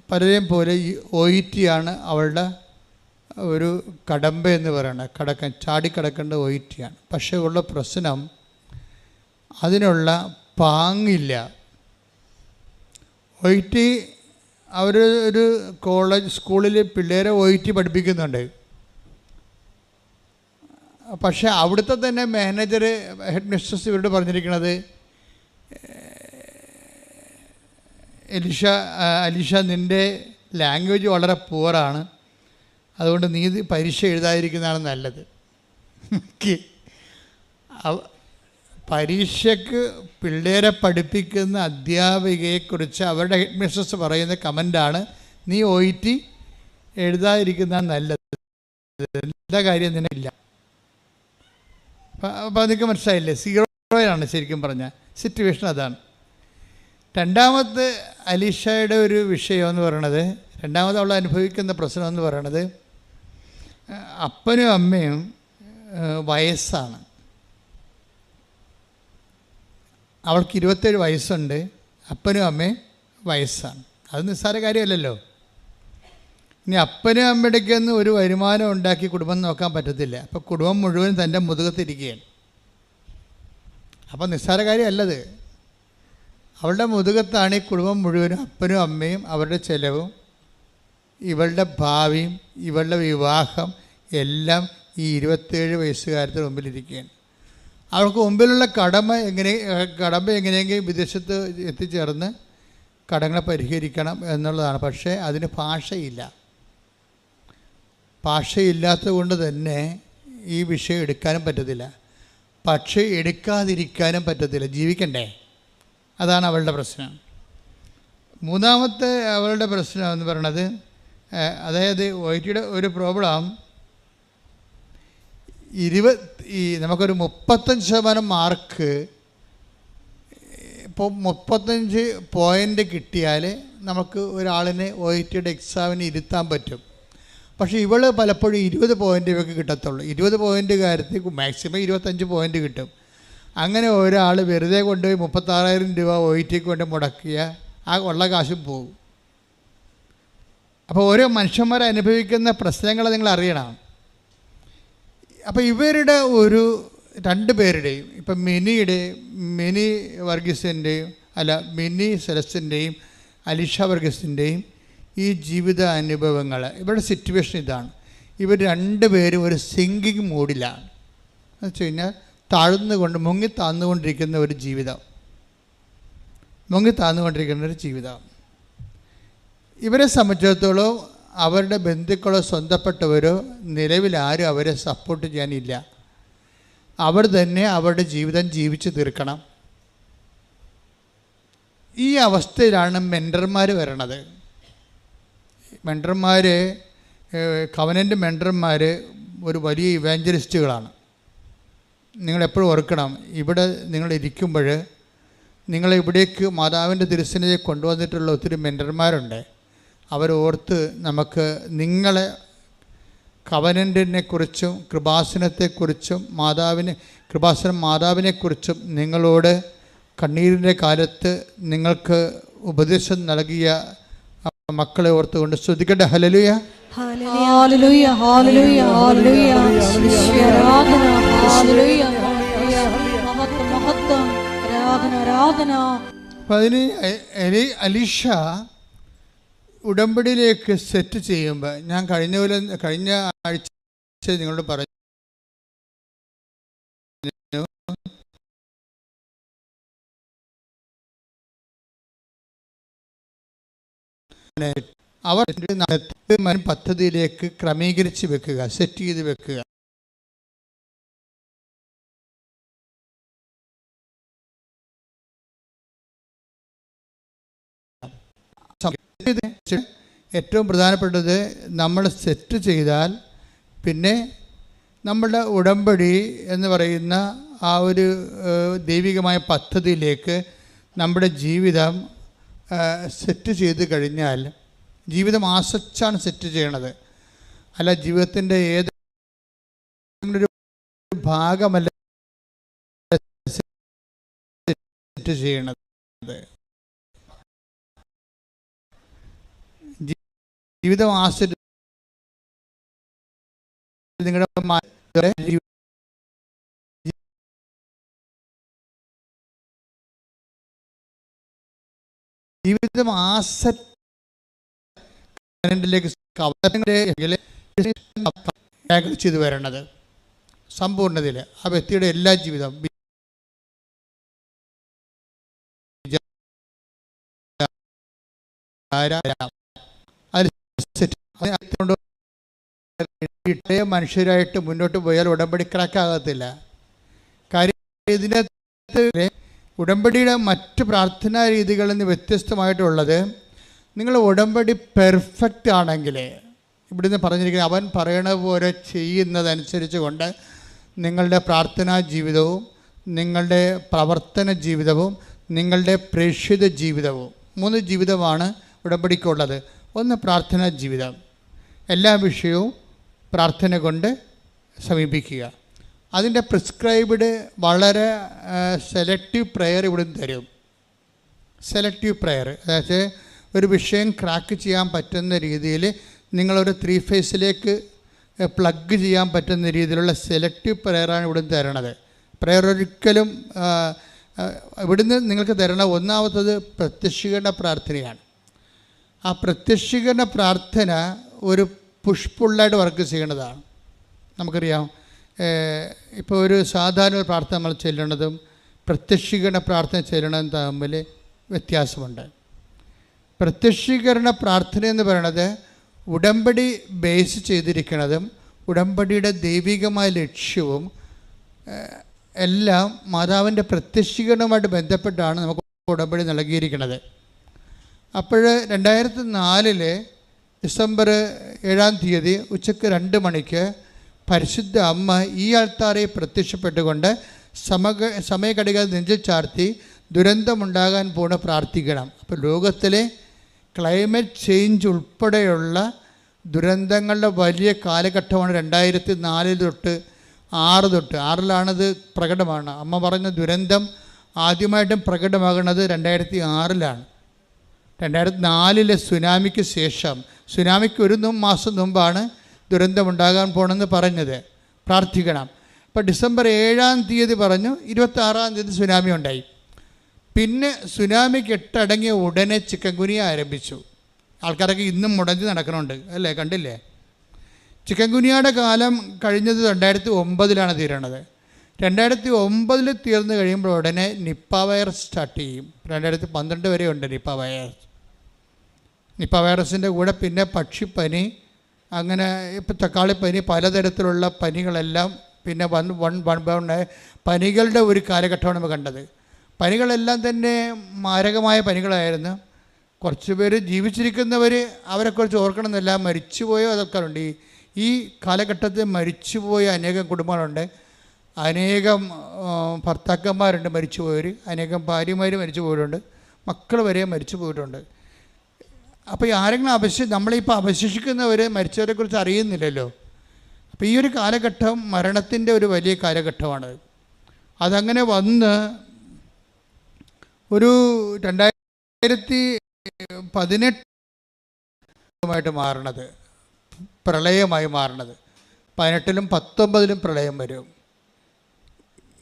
പലരെയും പോലെ OET ആണ് അവളുടെ ഒരു കടമ്പ എന്ന് പറയുന്നത്, ചാടിക്കടക്കേണ്ട OET ആണ്. പക്ഷേ ഉള്ള പ്രശ്നം അതിനുള്ള പാങ്ങില്ല. OET അവർ ഒരു സ്കൂളിൽ പിള്ളേരെ OET പഠിപ്പിക്കുന്നുണ്ട്. പക്ഷേ അവിടുത്തെ തന്നെ മാനേജർ, ഹെഡ് മിസ്ട്രസ് ഇവരോട് പറഞ്ഞിരിക്കുന്നത്, അലീഷ നിൻ്റെ ലാംഗ്വേജ് വളരെ പുവറാണ്, അതുകൊണ്ട് നീ പരീക്ഷ എഴുതാതിരിക്കുന്നതാണ് നല്ലത്. പരീക്ഷയ്ക്ക് പിള്ളേരെ പഠിപ്പിക്കുന്ന അധ്യാപികയെക്കുറിച്ച് അവരുടെ ഹെഡ് മിസ്ട്രസ് പറയുന്ന കമൻ്റാണ്, നീ OET എഴുതാതിരിക്കുന്നതാണ് നല്ലത്, എന്താ കാര്യം നിനക്കില്ല. അപ്പോൾ അതൊക്കെ മനസ്സിലായില്ലേ? 0 ശരിക്കും പറഞ്ഞാൽ സിറ്റുവേഷൻ അതാണ്. രണ്ടാമത്തെ അലീഷയുടെ ഒരു വിഷയം എന്ന് പറയണത്, രണ്ടാമത് അവൾ അനുഭവിക്കുന്ന പ്രശ്നം എന്ന് പറയണത്, അപ്പനും അമ്മയും വയസ്സാണ്. അവൾക്ക് 27 വയസ്സുണ്ട്, അപ്പനും അമ്മയും വയസ്സാണ്. അത് നിസ്സാര കാര്യമല്ലല്ലോ. ഇനി അപ്പനും അമ്മയുടെക്കൊന്നും ഒരു വരുമാനം ഉണ്ടാക്കി കുടുംബം നോക്കാൻ പറ്റത്തില്ല. അപ്പോൾ കുടുംബം മുഴുവൻ തൻ്റെ മുതുകത്തിരിക്കുകയാണ്. അപ്പോൾ നിസ്സാര കാര്യമല്ലത്. അവളുടെ മുതുകത്താണ് ഈ കുടുംബം മുഴുവനും, അപ്പനും അമ്മയും അവരുടെ ചെലവും ഇവളുടെ ഭാവിയും ഇവളുടെ വിവാഹം എല്ലാം ഈ 27 വയസ്സുകാരത്തിന് മുമ്പിലിരിക്കുകയാണ്. അവൾക്ക് മുമ്പിലുള്ള കടമ എങ്ങനെയെങ്കിലും വിദേശത്ത് എത്തിച്ചേർന്ന് കടങ്ങളെ പരിഹരിക്കണം എന്നുള്ളതാണ്. പക്ഷേ അതിന് ഭാഷയില്ല. ഭാഷയില്ലാത്തത് കൊണ്ട് തന്നെ ഈ വിഷയം എടുക്കാനും പറ്റത്തില്ല. പക്ഷേ എടുക്കാതിരിക്കാനും പറ്റത്തില്ല, ജീവിക്കണ്ടേ? അതാണ് അവളുടെ പ്രശ്നം. മൂന്നാമത്തെ അവളുടെ പ്രശ്നം എന്ന് പറയണത്, അതായത് OETയുടെ ഒരു പ്രോബ്ലം, നമുക്കൊരു 35% മാർക്ക്, ഇപ്പോൾ 35 പോയിൻ്റ് കിട്ടിയാൽ നമുക്ക് ഒരാളിനെ OETയുടെ എക്സാമിന് ഇരുത്താൻ പറ്റും. പക്ഷേ ഇവൾ പലപ്പോഴും 20 പോയിൻ്റ് ഇവർക്ക് കിട്ടത്തുള്ളൂ. 20 പോയിൻ്റുകാരത്തിൽ മാക്സിമം 25 പോയിൻ്റ് കിട്ടും. അങ്ങനെ ഒരാൾ വെറുതെ കൊണ്ടുപോയി 36,000 രൂപ OETക്ക് കൊണ്ട് മുടക്കിയ ആ ഉള്ള കാശും പോകും. അപ്പോൾ ഓരോ മനുഷ്യന്മാരെ അനുഭവിക്കുന്ന പ്രശ്നങ്ങൾ നിങ്ങൾ അറിയണം. അപ്പോൾ ഇവരുടെ ഒരു 2 പേരുടെയും, ഇപ്പം മിനി വർഗീസിൻ്റെയും മിനി സെലസ്റ്റിൻ്റെയും അലീഷ വർഗീസിൻ്റെയും ഈ ജീവിത അനുഭവങ്ങൾ, ഇവരുടെ സിറ്റുവേഷൻ ഇതാണ്. ഇവർ 2 പേരും ഒരു സിങ്കിങ് മൂഡിലാണ്. എന്ന് വെച്ച് കഴിഞ്ഞാൽ മുങ്ങി താഴ്ന്നുകൊണ്ടിരിക്കുന്ന ഒരു ജീവിതം. ഇവരെ സംബന്ധിച്ചിടത്തോളം അവരുടെ ബന്ധുക്കളോ സ്വന്തപ്പെട്ടവരോ നിലവിൽ ആരും അവരെ സപ്പോർട്ട് ചെയ്യാനില്ല. അവർ തന്നെ അവരുടെ ജീവിതം ജീവിച്ച് തീർക്കണം. ഈ അവസ്ഥയിലാണ് മെൻറ്റർമാർ വരണത്. കവനൻ്റ് മെൻറ്റർമാർ ഒരു വലിയ ഇവാഞ്ചലിസ്റ്റുകളാണ്. നിങ്ങളെപ്പോഴും ഓർക്കണം, ഇവിടെ നിങ്ങളിരിക്കുമ്പോൾ നിങ്ങളിവിടേക്ക് മാതാവിൻ്റെ തിരുസന്നിധിയെ കൊണ്ടുവന്നിട്ടുള്ള ഒത്തിരി മെൻറ്റർമാരുണ്ട്. അവരോർത്ത് നമുക്ക് നിങ്ങളെ കവനൻ്റിനെക്കുറിച്ചും കൃപാസനത്തെക്കുറിച്ചും മാതാവിനെക്കുറിച്ചും നിങ്ങളോട് കണ്ണീരിൻ്റെ കാലത്ത് നിങ്ങൾക്ക് ഉപദേശം നൽകിയ മക്കളെ ഓർത്തുകൊണ്ട് സ്തുതിക്കട്ടെ. Hallelujah, hallelujah, hallelujah, hallelujah. ആരാധന, ഹല്ലേലൂയ, മഹത്വം, ആരാധന. അപ്പം അതിന് അലീഷ ഉടമ്പടിയിലേക്ക് സെറ്റ് ചെയ്യുമ്പോൾ, ഞാൻ കഴിഞ്ഞ ആഴ്ച നിങ്ങളോട് പറഞ്ഞു, അവർ പദ്ധതിയിലേക്ക് ക്രമീകരിച്ച് വെക്കുക, സെറ്റ് ചെയ്ത് വെക്കുക. ഏറ്റവും പ്രധാനപ്പെട്ടത് നമ്മൾ സെറ്റ് ചെയ്താൽ പിന്നെ നമ്മളുടെ ഉടമ്പടി എന്ന് പറയുന്ന ആ ഒരു ദൈവികമായ പദ്ധതിയിലേക്ക് നമ്മുടെ ജീവിതം സെറ്റ് ചെയ്ത് കഴിഞ്ഞാൽ, ജീവിതം ആസച്ചാണ് സെറ്റ് ചെയ്യണത്, അല്ല ജീവിതത്തിൻ്റെ ഏതൊരു ഭാഗമല്ല സെറ്റ് ചെയ്യണത്. ജീവിതം ആസ്വദിച്ച് നിങ്ങളുടെ ജീവിതം ആസറ്റിലേക്ക് ചെയ്തു വരണത് സമ്പൂർണ്ണതയിൽ ആ വ്യക്തിയുടെ എല്ലാ ജീവിതം മനുഷ്യരായിട്ട് മുന്നോട്ട് പോയാൽ ഉടമ്പടി ക്രാക്കാകത്തില്ല. കാര്യം ഇതിനകത്ത് ഉടമ്പടിയുടെ മറ്റ് പ്രാർത്ഥനാ രീതികളിൽ നിന്ന് വ്യത്യസ്തമായിട്ടുള്ളത്, നിങ്ങൾ ഉടമ്പടി പെർഫെക്റ്റ് ആണെങ്കിൽ, ഇവിടുന്ന് പറഞ്ഞിരിക്കുന്നത് അവൻ പറയണ പോലെ ചെയ്യുന്നതനുസരിച്ച് കൊണ്ട് നിങ്ങളുടെ പ്രാർത്ഥനാ ജീവിതവും നിങ്ങളുടെ പ്രവർത്തന ജീവിതവും നിങ്ങളുടെ പ്രേക്ഷിത ജീവിതവും, 3 ജീവിതമാണ് ഉടമ്പടിക്കുള്ളത്. ഒന്ന് പ്രാർത്ഥനാ ജീവിതം, എല്ലാ വിഷയവും പ്രാർത്ഥന കൊണ്ട് സമീപിക്കുക. അതിൻ്റെ പ്രിസ്ക്രൈബ്ഡ് വളരെ സെലക്റ്റീവ് പ്രെയർ ഇവിടുന്ന് തരും. സെലക്റ്റീവ് പ്രെയർ, അതായത് ഒരു വിഷയം ക്രാക്ക് ചെയ്യാൻ പറ്റുന്ന രീതിയിൽ നിങ്ങളൊരു 3 ഫേസിലേക്ക് പ്ലഗ് ചെയ്യാൻ പറ്റുന്ന രീതിയിലുള്ള സെലക്റ്റീവ് പ്രെയറാണ് ഇവിടുന്ന് തരണത്. പ്രെയർ ഒരിക്കലും ഇവിടുന്ന് നിങ്ങൾക്ക് തരണ ഒന്നാമത്തത് പ്രത്യക്ഷീകരണ പ്രാർത്ഥനയാണ്. ആ പ്രത്യക്ഷീകരണ പ്രാർത്ഥന ഒരു പുഷ്പുള്ളായിട്ട് വർക്ക് ചെയ്യണതാണ്. നമുക്കറിയാം, ഇപ്പോൾ ഒരു സാധാരണ ഒരു പ്രാർത്ഥന നമ്മൾ ചെല്ലണതും പ്രത്യക്ഷീകരണ പ്രാർത്ഥന ചെല്ലണതും തമ്മിൽ വ്യത്യാസമുണ്ട്. പ്രത്യക്ഷീകരണ പ്രാർത്ഥന എന്ന് പറയുന്നത് ഉടമ്പടി ബേസ് ചെയ്തിരിക്കുന്നതും ഉടമ്പടിയുടെ ദൈവികമായ ലക്ഷ്യവും എല്ലാം മാതാവിൻ്റെ പ്രത്യക്ഷീകരണവുമായിട്ട് ബന്ധപ്പെട്ടാണ് നമുക്ക് ഉടമ്പടി നൽകിയിരിക്കുന്നത്. അപ്പോൾ 2004 ഡിസംബർ 7 ഉച്ചയ്ക്ക് 2 മണിക്ക് പരിശുദ്ധ അമ്മ ഈ ആൾത്താരെ പ്രത്യക്ഷപ്പെട്ടുകൊണ്ട് സമയഘടിക നെഞ്ചിൽ ചാർത്തി ദുരന്തമുണ്ടാകാൻ പോണ പ്രാർത്ഥിക്കണം. അപ്പോൾ ലോകത്തിലെ ക്ലൈമറ്റ് ചേഞ്ച് ഉൾപ്പെടെയുള്ള ദുരന്തങ്ങളുടെ വലിയ കാലഘട്ടമാണ് 2004 തൊട്ട് 6 തൊട്ട് 6-ലാണത് പ്രകടമാണ്. അമ്മ പറഞ്ഞ ദുരന്തം ആദ്യമായിട്ടും പ്രകടമാകുന്നത് 2006-ലാണ്. 2004 സുനാമിക്ക് ശേഷം, സുനാമിക്ക് 1 മാസം മുമ്പാണ് ദുരന്തമുണ്ടാകാൻ പോകണമെന്ന് പറഞ്ഞത്. പ്രാർത്ഥിക്കണം. അപ്പോൾ ഡിസംബർ 7 പറഞ്ഞു, 26 സുനാമി ഉണ്ടായി. പിന്നെ സുനാമി കെട്ടടങ്ങിയ ഉടനെ ചിക്കൻ ഗുനിയ ആരംഭിച്ചു. ആൾക്കാരൊക്കെ ഇന്നും മുടങ്ങി നടക്കണുണ്ട് അല്ലേ, കണ്ടില്ലേ? ചിക്കൻ ഗുനിയയുടെ കാലം കഴിഞ്ഞത് 2009-ലാണ് തീരണത്. 2009 തീർന്നു കഴിയുമ്പോൾ ഉടനെ നിപ്പ വൈറസ് സ്റ്റാർട്ട് ചെയ്യും. 2012 വരെ ഉണ്ട് നിപ്പ വൈറസ്. നിപ്പ വൈറസിൻ്റെ കൂടെ പിന്നെ പക്ഷിപ്പനി, അങ്ങനെ ഇപ്പം തക്കാളിപ്പനി, പലതരത്തിലുള്ള പനികളെല്ലാം പിന്നെ പനികളുടെ ഒരു കാലഘട്ടമാണ് നമ്മൾ കണ്ടത്. പനികളെല്ലാം തന്നെ മാരകമായ പനികളായിരുന്നു. കുറച്ച് പേര് ജീവിച്ചിരിക്കുന്നവർ അവരെക്കുറിച്ച് ഓർക്കണമെന്നില്ല, മരിച്ചുപോയോ അതൊക്കെ ഉണ്ട്. ഈ കാലഘട്ടത്തിൽ മരിച്ചുപോയ അനേകം കുടുംബങ്ങളുണ്ട്, അനേകം ഭർത്താക്കന്മാരുണ്ട് മരിച്ചുപോയവർ, അനേകം ഭാര്യമാർ മരിച്ചു പോയിട്ടുണ്ട്, മക്കൾ വരെ മരിച്ചു പോയിട്ടുണ്ട്. അപ്പോൾ ആരെങ്കിലും നമ്മളിപ്പോൾ അവശേഷിക്കുന്നവർ മരിച്ചവരെക്കുറിച്ച് അറിയുന്നില്ലല്ലോ. അപ്പോൾ ഈ ഒരു കാലഘട്ടം മരണത്തിൻ്റെ ഒരു വലിയ കാലഘട്ടമാണ്. അതങ്ങനെ വന്ന് ഒരു 2018 മാറണത്, പ്രളയമായി മാറണത്. 18-ലും 19-ലും പ്രളയം വരും.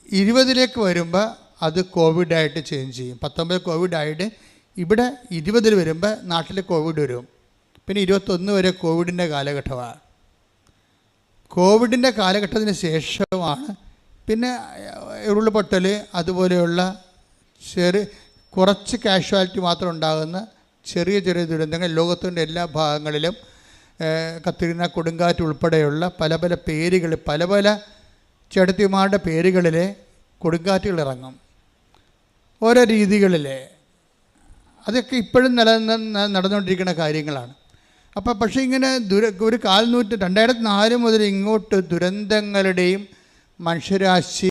20-ലേക്ക് വരുമ്പോൾ അത് കോവിഡായിട്ട് ചേഞ്ച് ചെയ്യും. 19 കോവിഡായിട്ട് ഇവിടെ 20 വരുമ്പോൾ നാട്ടിൽ കോവിഡ് വരും. പിന്നെ 21 വരെ കോവിഡിൻ്റെ കാലഘട്ടമാണ്. കോവിഡിൻ്റെ കാലഘട്ടത്തിന് ശേഷമാണ് പിന്നെ ഉരുൾപൊട്ടൽ അതുപോലെയുള്ള കുറച്ച് കാഷ്വാലിറ്റി മാത്രം ഉണ്ടാകുന്ന ചെറിയ ചെറിയ ദുരന്തങ്ങൾ ലോകത്തിൻ്റെ എല്ലാ ഭാഗങ്ങളിലും കത്രീന കൊടുങ്കാറ്റ് ഉൾപ്പെടെയുള്ള പല പല പേരുകൾ, പല പല ചേട്ടത്തിമാരുടെ പേരുകളിലെ കൊടുങ്കാറ്റുകൾ ഇറങ്ങും ഓരോ രീതികളിൽ. അതൊക്കെ ഇപ്പോഴും നടന്നുകൊണ്ടിരിക്കുന്ന കാര്യങ്ങളാണ്. അപ്പോൾ പക്ഷേ ഇങ്ങനെ ഒരു 2004 മുതൽ ഇങ്ങോട്ട് ദുരന്തങ്ങളുടെയും മനുഷ്യരാശി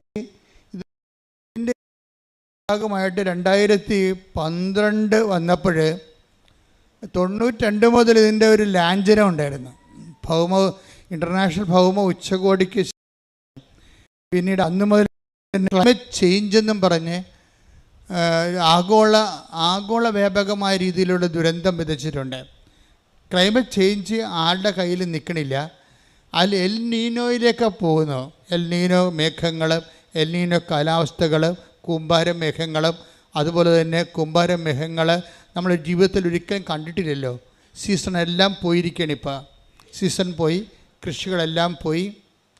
ഇതിൻ്റെ ഭാഗമായിട്ട് 2012 വന്നപ്പോൾ 92 മുതൽ ഇതിൻ്റെ ഒരു ലാഞ്ചനം ഉണ്ടായിരുന്നു. ഇൻ്റർനാഷണൽ ഭൗമ ഉച്ചകോടിക്ക് പിന്നീട് അന്ന് മുതൽ ക്ലൈമറ്റ് ചേഞ്ച് എന്നും പറഞ്ഞ് ആഗോള വ്യാപകമായ രീതിയിലുള്ള ദുരന്തം വിതച്ചിട്ടുണ്ട്. ക്ലൈമറ്റ് ചേഞ്ച് ആരുടെ കയ്യിൽ നിൽക്കണില്ല. അതിൽ എൽ നീനോയിലേക്ക് പോകുന്നു. എൽ നീനോ മേഘങ്ങളും എൽ നീനോ കാലാവസ്ഥകളും കൂമ്പാരം മേഘങ്ങളും അതുപോലെ തന്നെ കൂമ്പാരം മേഘങ്ങൾ നമ്മൾ ജീവിതത്തിൽ ഒരിക്കലും കണ്ടിട്ടില്ലല്ലോ. സീസണെല്ലാം പോയിരിക്കുകയാണ്. ഇപ്പോൾ സീസൺ പോയി, കൃഷികളെല്ലാം പോയി,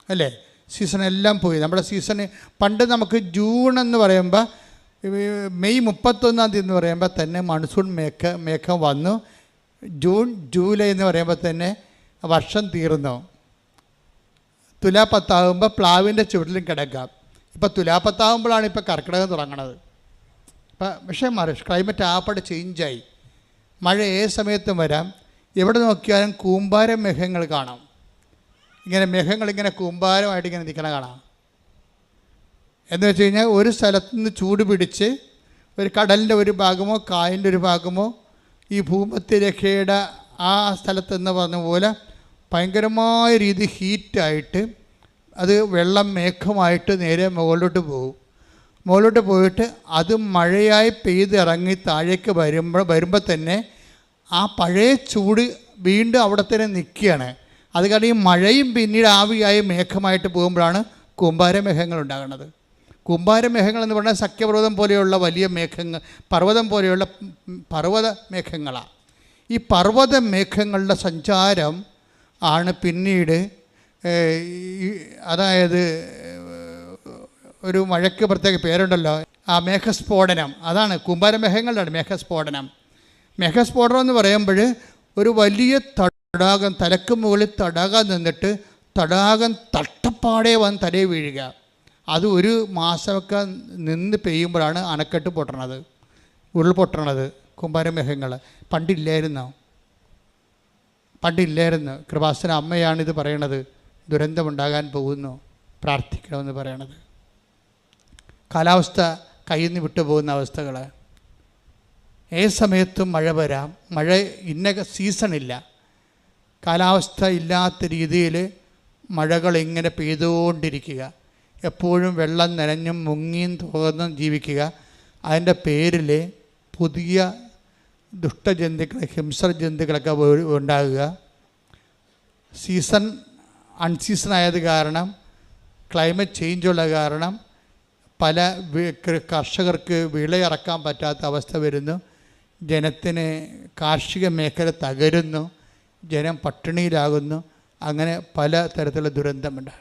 അല്ലേ? സീസണെല്ലാം പോയി. നമ്മുടെ സീസണ് പണ്ട് നമുക്ക് ജൂൺ എന്ന് പറയുമ്പോൾ മെയ് 31 എന്ന് പറയുമ്പോൾ തന്നെ മൺസൂൺ മേഘം വന്നു. ജൂൺ ജൂലൈ എന്ന് പറയുമ്പോൾ തന്നെ വർഷം തീർന്നു. തുലാപ്പത്താകുമ്പോൾ പ്ലാവിൻ്റെ ചുവട്ടിലും കിടക്കാം. ഇപ്പോൾ തുലാപ്പത്താകുമ്പോഴാണ് ഇപ്പോൾ കർക്കിടകം തുടങ്ങണത്. പക്ഷേ ക്ലൈമറ്റ് ആപ്പാട് ചേഞ്ചായി. മഴ ഏത് സമയത്തും വരാം. എവിടെ നോക്കിയാലും കൂമ്പാരം മേഘങ്ങൾ കാണാം. ഇങ്ങനെ മേഘങ്ങളിങ്ങനെ കൂമ്പാരമായിട്ട് ഇങ്ങനെ നിൽക്കണ കാണാം. എന്ന് വെച്ച് കഴിഞ്ഞാൽ ഒരു സ്ഥലത്തു നിന്ന് ചൂട് പിടിച്ച് ഒരു കടലിൻ്റെ ഒരു ഭാഗമോ കായലിൻ്റെ ഒരു ഭാഗമോ ഈ ഭൂമധ്യരേഖയുടെ ആ സ്ഥലത്തെന്ന് പറഞ്ഞ പോലെ ഭയങ്കരമായ രീതി ഹീറ്റായിട്ട് അത് വെള്ളം മേഘമായിട്ട് നേരെ മുകളിലോട്ട് പോകും. മുകളിലോട്ട് പോയിട്ട് അത് മഴയായി പെയ്തിറങ്ങി താഴേക്ക് വരുമ്പോൾ തന്നെ ആ പഴയ ചൂട് വീണ്ടും അവിടെ തന്നെ നിൽക്കുകയാണ്. അത് കാരണം ഈ മഴയും പിന്നീട് ആവിയായി മേഘമായിട്ട് പോകുമ്പോഴാണ് കൂമ്പാരമേഘങ്ങൾ ഉണ്ടാകുന്നത്. കൂമ്പാരമേഘങ്ങൾ എന്ന് പറഞ്ഞാൽ സഖ്യപർവ്വതം പോലെയുള്ള വലിയ മേഘങ്ങൾ, പർവ്വതം പോലെയുള്ള പർവ്വത മേഘങ്ങളാണ്. ഈ പർവ്വത മേഘങ്ങളുടെ സഞ്ചാരം ആണ് പിന്നീട് അതായത് ഒരു മഴയ്ക്ക് പ്രത്യേക പേരുണ്ടല്ലോ, ആ മേഘസ്ഫോടനം. അതാണ് കൂമ്പാരമേഘങ്ങളുടെ മേഘസ്ഫോടനം. മേഘസ്ഫോടനം എന്ന് പറയുമ്പോൾ ഒരു വലിയ തടാകം, തലക്ക് മുകളിൽ തടാകം നിന്നിട്ട് തടാകം തട്ടപ്പാടെ വന്ന് തലയിൽ വീഴുക. അത് ഒരു മാസമൊക്കെ നിന്ന് പെയ്യുമ്പോഴാണ് അണക്കെട്ട് പൊട്ടണത്, ഉരുൾപൊട്ടണത്. കൂമ്പാരമേഘങ്ങൾ പണ്ടില്ലായിരുന്നു. കൃപാസന അമ്മയാണിത് പറയണത്. ദുരന്തമുണ്ടാകാൻ പോകുന്നു, പ്രാർത്ഥിക്കണമെന്ന് പറയണത്. കാലാവസ്ഥ കയ്യിൽ നിന്ന് വിട്ടുപോകുന്ന അവസ്ഥകൾ. ഏത് സമയത്തും മഴ വരാം. മഴ ഇന്ന സീസണില്ല. കാലാവസ്ഥ ഇല്ലാത്ത രീതിയിൽ മഴകൾ ഇങ്ങനെ പെയ്തുകൊണ്ടിരിക്കുക. എപ്പോഴും വെള്ളം നനഞ്ഞും മുങ്ങിയും തോന്നും ജീവിക്കുക. അതിൻ്റെ പേരിൽ പുതിയ ദുഷ്ടജന്തുക്കൾ, ഹിംസ്ര ജന്തുക്കളൊക്കെ ഉണ്ടാകുക. അൺസീസൺ ആയത് കാരണം, ക്ലൈമറ്റ് ചേഞ്ചുള്ള കാരണം പല കർഷകർക്ക് വിളയിറക്കാൻ പറ്റാത്ത അവസ്ഥ വരുന്നു. ജനത്തിന് കാർഷിക മേഖല തകരുന്നു, ജനം പട്ടിണിയിലാകുന്നു. അങ്ങനെ പല തരത്തിലുള്ള ദുരന്തമുണ്ട്.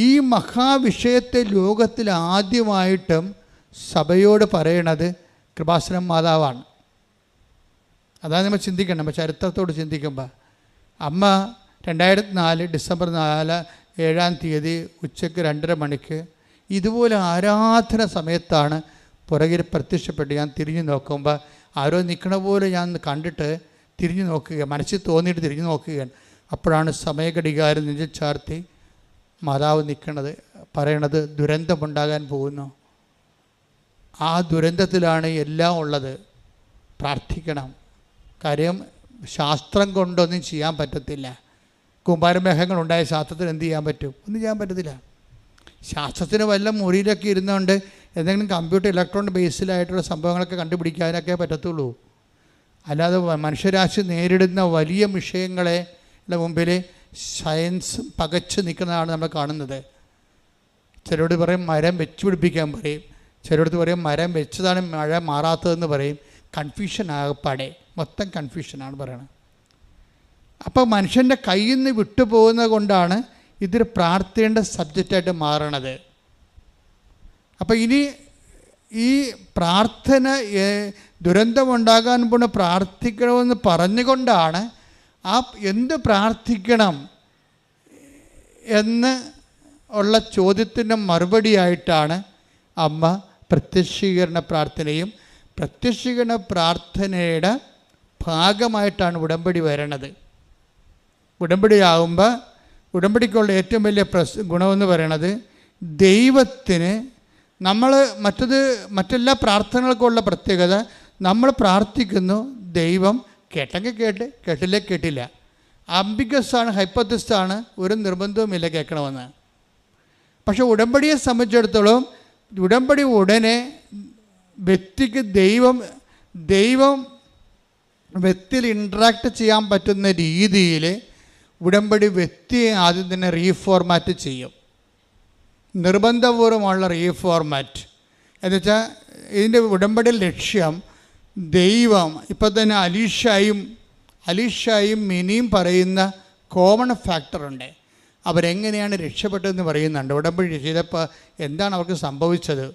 ഈ മഹാവിഷയത്തെ ലോകത്തിൽ ആദ്യമായിട്ടും സഭയോട് പറയണത് കൃപാസനം മാതാവാണ്. അതാണ് നമ്മൾ ചിന്തിക്കണം. നമ്മൾ ചരിത്രത്തോട് ചിന്തിക്കുമ്പോൾ അമ്മ 2004 ഡിസംബർ 7 ഉച്ചയ്ക്ക് 2:30 മണിക്ക് ഇതുപോലെ ആരാധന സമയത്താണ് പുറകിൽ പ്രത്യക്ഷപ്പെട്ട് ഞാൻ തിരിഞ്ഞു നോക്കുമ്പോൾ ആരോ നിൽക്കണ പോലെ ഞാൻ കണ്ടിട്ട് തിരിഞ്ഞു നോക്കുക, മനസ്സിൽ തോന്നിയിട്ട് തിരിഞ്ഞു നോക്കുകയാണ്. അപ്പോഴാണ് സമയഘടികാരം നെഞ്ചിൽ ചാർത്തി മാതാവ് നിൽക്കണത്, പറയണത് ദുരന്തമുണ്ടാകാൻ പോകുന്നു. ആ ദുരന്തത്തിലാണ് എല്ലാം ഉള്ളത്. പ്രാർത്ഥിക്കണം. കാര്യം ശാസ്ത്രം കൊണ്ടൊന്നും ചെയ്യാൻ പറ്റത്തില്ല. കൂമ്പാരമേഘങ്ങൾ ഉണ്ടായ ശാസ്ത്രത്തിന് എന്ത് ചെയ്യാൻ പറ്റും? ഒന്നും ചെയ്യാൻ പറ്റത്തില്ല. ശാസ്ത്രത്തിന് വല്ല മുറിയിലൊക്കെ ഇരുന്നുകൊണ്ട് എന്തെങ്കിലും കമ്പ്യൂട്ടർ ഇലക്ട്രോണിക് ബേസിലായിട്ടുള്ള സംഭവങ്ങളൊക്കെ കണ്ടുപിടിക്കാനൊക്കെ പറ്റത്തുള്ളൂ. അല്ലാതെ മനുഷ്യരാശി നേരിടുന്ന വലിയ വിഷയങ്ങളെ മുമ്പിൽ സയൻസ് പകച്ച് നിൽക്കുന്നതാണ് നമ്മൾ കാണുന്നത്. ചിലരോട് പറയും മരം വെച്ച് പിടിപ്പിക്കാൻ പറയും, ചിലരോട് പറയും മരം വെച്ചതാണ് മഴ മാറാത്തതെന്ന് പറയും. കൺഫ്യൂഷൻ ആകപ്പാടെ, മൊത്തം കൺഫ്യൂഷനാണ് പറയണത്. അപ്പോൾ മനുഷ്യൻ്റെ കയ്യിൽ നിന്ന് വിട്ടുപോകുന്നത് കൊണ്ടാണ് ഇതൊരു പ്രാർത്ഥനയുടെ സബ്ജക്റ്റായിട്ട് മാറണത്. അപ്പോൾ ഇനി ഈ പ്രാർത്ഥന ദുരന്തമുണ്ടാകാൻ പോണ പ്രാർത്ഥിക്കണമെന്ന് പറഞ്ഞുകൊണ്ടാണ് എന്ത് പ്രാർത്ഥിക്കണം എന്ന് ഉള്ള ചോദ്യത്തിൻ്റെ മറുപടിയായിട്ടാണ് അമ്മ പ്രത്യക്ഷീകരണ പ്രാർത്ഥനയും പ്രത്യക്ഷീകരണ പ്രാർത്ഥനയുടെ ഭാഗമായിട്ടാണ് ഉടമ്പടി വരണത്. ഉടമ്പടിയാകുമ്പോൾ ഉടമ്പടിക്കുള്ള ഏറ്റവും വലിയ ഗുണമെന്ന് പറയണത് ദൈവത്തിന് നമ്മൾ മറ്റെല്ലാ പ്രാർത്ഥനകൾക്കുള്ള പ്രത്യേകത നമ്മൾ പ്രാർത്ഥിക്കുന്നു, ദൈവം കേട്ടെങ്കിൽ കേട്ട്, കേട്ടില്ലേ കേട്ടില്ല. അംബിഗസാണ്, ഹൈപ്പോത്തസിസാണ്, ഒരു നിർബന്ധവുമില്ല കേൾക്കണമെന്ന്. പക്ഷെ ഉടമ്പടിയെ സംബന്ധിച്ചിടത്തോളം ഉടമ്പടി ഉടനെ വ്യക്തിക്ക് ദൈവം വ്യക്തിയിൽ ഇൻട്രാക്ട് ചെയ്യാൻ പറ്റുന്ന രീതിയിൽ ഉടമ്പടി വ്യക്തിയെ ആദ്യം തന്നെ റീഫോർമാറ്റ് ചെയ്യും. നിർബന്ധപൂർവ്വമുള്ള റീഫോർമാറ്റ് എന്നുവെച്ചാൽ ഇതിൻ്റെ ഉടമ്പടി ലക്ഷ്യം ദൈവം ഇപ്പം തന്നെ അലീഷായും മിനിയും പറയുന്ന കോമൺ ഫാക്ടറുണ്ട്. അവരെങ്ങനെയാണ് രക്ഷപ്പെട്ടതെന്ന് പറയുന്നുണ്ട്. ഉടമ്പടി ചെയ്തപ്പോൾ എന്താണ് അവർക്ക് സംഭവിച്ചത്,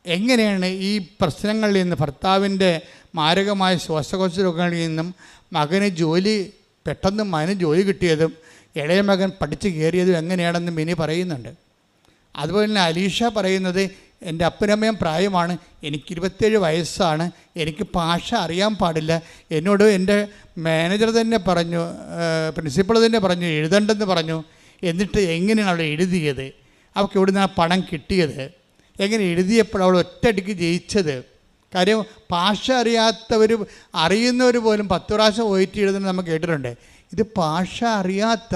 എങ്ങനെയാണ് ഈ പ്രശ്നങ്ങളിൽ നിന്ന്, ഭർത്താവിൻ്റെ മാരകമായ ശ്വാസകോശ രോഗങ്ങളിൽ നിന്നും പെട്ടെന്ന് മകന് ജോലി കിട്ടിയതും ഇളയ മകൻ പഠിച്ച് കയറിയതും എങ്ങനെയാണെന്ന് മിനി പറയുന്നുണ്ട്. അതുപോലെ തന്നെ അലീഷ പറയുന്നത്, എൻ്റെ അപ്പനമ്മയും പ്രായമാണ്, എനിക്ക് 27 വയസ്സാണ്, എനിക്ക് ഭാഷ അറിയാൻ പാടില്ല, എന്നോട് എൻ്റെ മാനേജർ തന്നെ പറഞ്ഞു, പ്രിൻസിപ്പൾ തന്നെ പറഞ്ഞു എഴുതണ്ടെന്ന് പറഞ്ഞു. എന്നിട്ട് എങ്ങനെയാണ് അവൾ എഴുതിയത്, അവൾക്ക് എവിടെ നിന്നാണ് പണം കിട്ടിയത്, എങ്ങനെ എഴുതിയപ്പോൾ അവൾ ഒറ്റയടിക്ക് ജയിച്ചത്? കാര്യം ഭാഷ അറിയുന്നവർ പോലും 10 പ്രാവശ്യം പോയിട്ട് എഴുതുന്നത് നമുക്ക് കേട്ടിട്ടുണ്ട്. ഇത് ഭാഷ അറിയാത്ത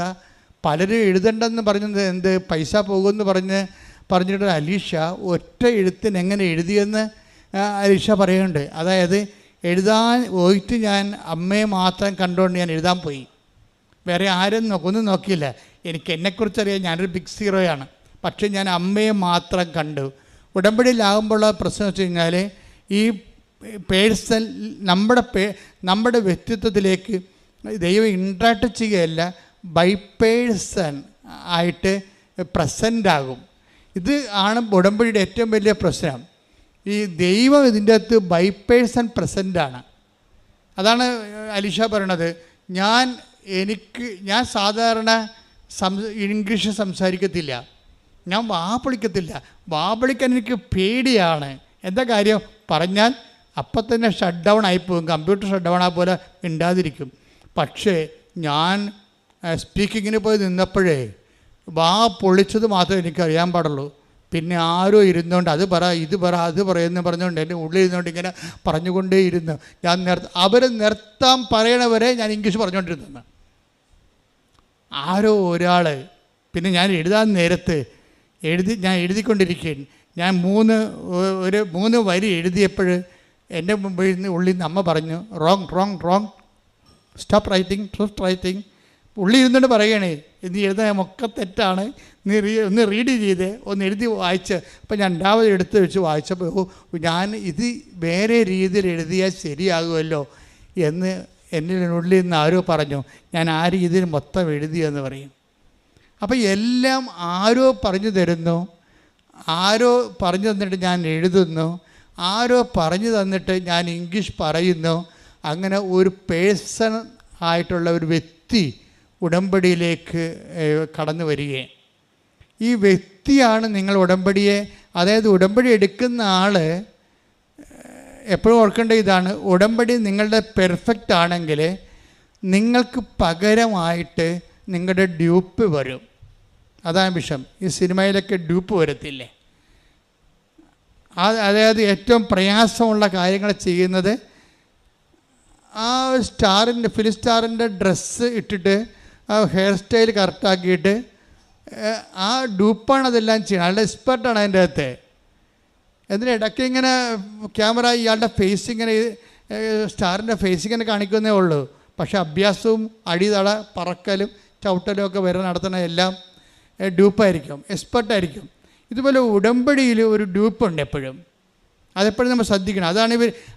പലരും എഴുതണ്ടെന്ന് പറഞ്ഞത് പൈസ പോകുമെന്ന് പറഞ്ഞിട്ട് അലീഷ ഒറ്റ എഴുത്തിന് എങ്ങനെ എഴുതിയെന്ന് അലീഷ പറയുന്നുണ്ട്. അതായത് എഴുതാൻ പോയിട്ട് ഞാൻ അമ്മയെ മാത്രം കണ്ടുകൊണ്ട് ഞാൻ എഴുതാൻ പോയി, വേറെ ആരും ഒന്നും നോക്കിയില്ല. എനിക്ക് എന്നെക്കുറിച്ചറിയാം, ഞാനൊരു ബിഗ് സീറോയാണ്, പക്ഷേ ഞാൻ അമ്മയെ മാത്രം കണ്ടു. ഉടമ്പടിയിലാകുമ്പോഴുള്ള പ്രശ്നം വെച്ച് കഴിഞ്ഞാൽ ഈ പേഴ്സൺ നമ്മുടെ വ്യക്തിത്വത്തിലേക്ക് ദൈവം ഇൻട്രാക്ട് ചെയ്യുകയല്ല, ബൈ പേഴ്സൺ ആയിട്ട് പ്രസൻ്റ് ആകും. ഇത് ആണ് ഉടമ്പടിയുടെ ഏറ്റവും വലിയ പ്രശ്നം. ഈ ദൈവം ഇതിൻ്റെ അകത്ത് ബൈ പേഴ്സൺ പ്രസൻ്റാണ്. അതാണ് അലീഷ പറയണത്. ഞാൻ സാധാരണ ഇംഗ്ലീഷ് സംസാരിക്കത്തില്ല, ഞാൻ വാപളിക്കാൻ എനിക്ക് പേടിയാണ്. എന്താ കാര്യം പറഞ്ഞാൽ അപ്പം തന്നെ ഷട്ട് ഡൗൺ ആയിപ്പോകും, കമ്പ്യൂട്ടർ ഷട്ട് ഡൗൺ ആ പോലെ മിണ്ടാതിരിക്കും. പക്ഷേ ഞാൻ സ്പീക്കിങ്ങിന് പോയി നിന്നപ്പോഴേ പൊളിച്ചത് മാത്രമേ എനിക്കറിയാൻ പാടുള്ളൂ. പിന്നെ ആരോ ഇരുന്നുകൊണ്ട് അത് പറ ഇത് പറ അത് പറയുമെന്ന് പറഞ്ഞുകൊണ്ട് എൻ്റെ ഉള്ളിൽ ഇരുന്നുകൊണ്ട് ഇങ്ങനെ പറഞ്ഞുകൊണ്ടേയിരുന്നു. അവർ നിർത്താൻ പറയണവരെ ഞാൻ ഇംഗ്ലീഷ് പറഞ്ഞുകൊണ്ടിരുന്നു. ആരോ ഒരാൾ പിന്നെ ഞാൻ എഴുതാൻ നേരത്ത് ഞാൻ എഴുതിക്കൊണ്ടിരിക്കുകയാണ്. ഞാൻ 3 വരി എഴുതിയപ്പോൾ എൻ്റെ ഉള്ളിൽ നിന്ന് അമ്മ പറഞ്ഞു, റോങ് സ്റ്റോപ്പ് റൈറ്റിംഗ്. ഉള്ളിൽ ഇരുന്നുകൊണ്ട് പറയണേ, നീ എഴുതാൻ ഒക്കെ തെറ്റാണ്, നീ ഒന്ന് റീഡ് ചെയ്ത് ഒന്ന് എഴുതി വായിച്ച്. അപ്പം ഞാൻ 2ാമത് എടുത്ത് വെച്ച് വായിച്ചപ്പോൾ ഞാൻ ഇത് വേറെ രീതിയിൽ എഴുതിയാൽ ശരിയാകുമല്ലോ എന്ന് എൻ്റെ ഉള്ളിൽ നിന്ന് ആരോ പറഞ്ഞു. ഞാൻ ആ രീതിയിൽ മൊത്തം എഴുതിയെന്ന് പറയും. അപ്പം എല്ലാം ആരോ പറഞ്ഞു തരുന്നു, ആരോ പറഞ്ഞു തന്നിട്ട് ഞാൻ എഴുതുന്നു, ആരോ പറഞ്ഞു തന്നിട്ട് ഞാൻ ഇംഗ്ലീഷ് പറയുന്നു. അങ്ങനെ ഒരു പേഴ്സൺ ആയിട്ടുള്ള ഒരു വ്യക്തി ഉടമ്പടിയിലേക്ക് കടന്നു വരികയും ഈ വ്യക്തിയാണ് നിങ്ങൾ ഉടമ്പടിയെ, അതായത് ഉടമ്പടി എടുക്കുന്ന ആൾ എപ്പോഴും ഓർക്കേണ്ട ഇതാണ്, ഉടമ്പടി നിങ്ങളുടെ പെർഫെക്റ്റ് ആണെങ്കിൽ നിങ്ങൾക്ക് പകരമായിട്ട് നിങ്ങളുടെ ഡ്യൂപ്പ് വരും. അതാണ് വിഷയം. ഈ സിനിമയിലൊക്കെ ഡ്യൂപ്പ് വരത്തില്ലേ? അതായത് ഏറ്റവും പ്രയാസമുള്ള കാര്യങ്ങൾ ചെയ്യുന്നത് ആ ഫിലിം സ്റ്റാറിൻ്റെ ഡ്രസ്സ് ഇട്ടിട്ട് ആ ഹെയർ സ്റ്റൈൽ കറക്റ്റാക്കിയിട്ട് ആ ഡ്യൂപ്പാണ് അതെല്ലാം ചെയ്യണം. അയാളുടെ എക്സ്പെർട്ടാണ് അതിൻ്റെ അകത്ത്. എന്നിട്ട് ഇടയ്ക്ക് ഇങ്ങനെ ക്യാമറ ഇയാളുടെ ഫേസ് ഇങ്ങനെ സ്റ്റാറിൻ്റെ ഫേസ് ഇങ്ങനെ കാണിക്കുന്നേ ഉള്ളൂ. പക്ഷേ അഭ്യാസവും അടിതള പറക്കലും ചവിട്ടലും ഒക്കെ വരെ നടത്തുന്ന എല്ലാം ഡ്യൂപ്പായിരിക്കും, എക്സ്പെർട്ടായിരിക്കും. ഇതുപോലെ ഉടമ്പടിയിൽ ഒരു ഡ്യൂപ്പുണ്ട് എപ്പോഴും. അതെപ്പോഴും നമ്മൾ ശ്രദ്ധിക്കണം.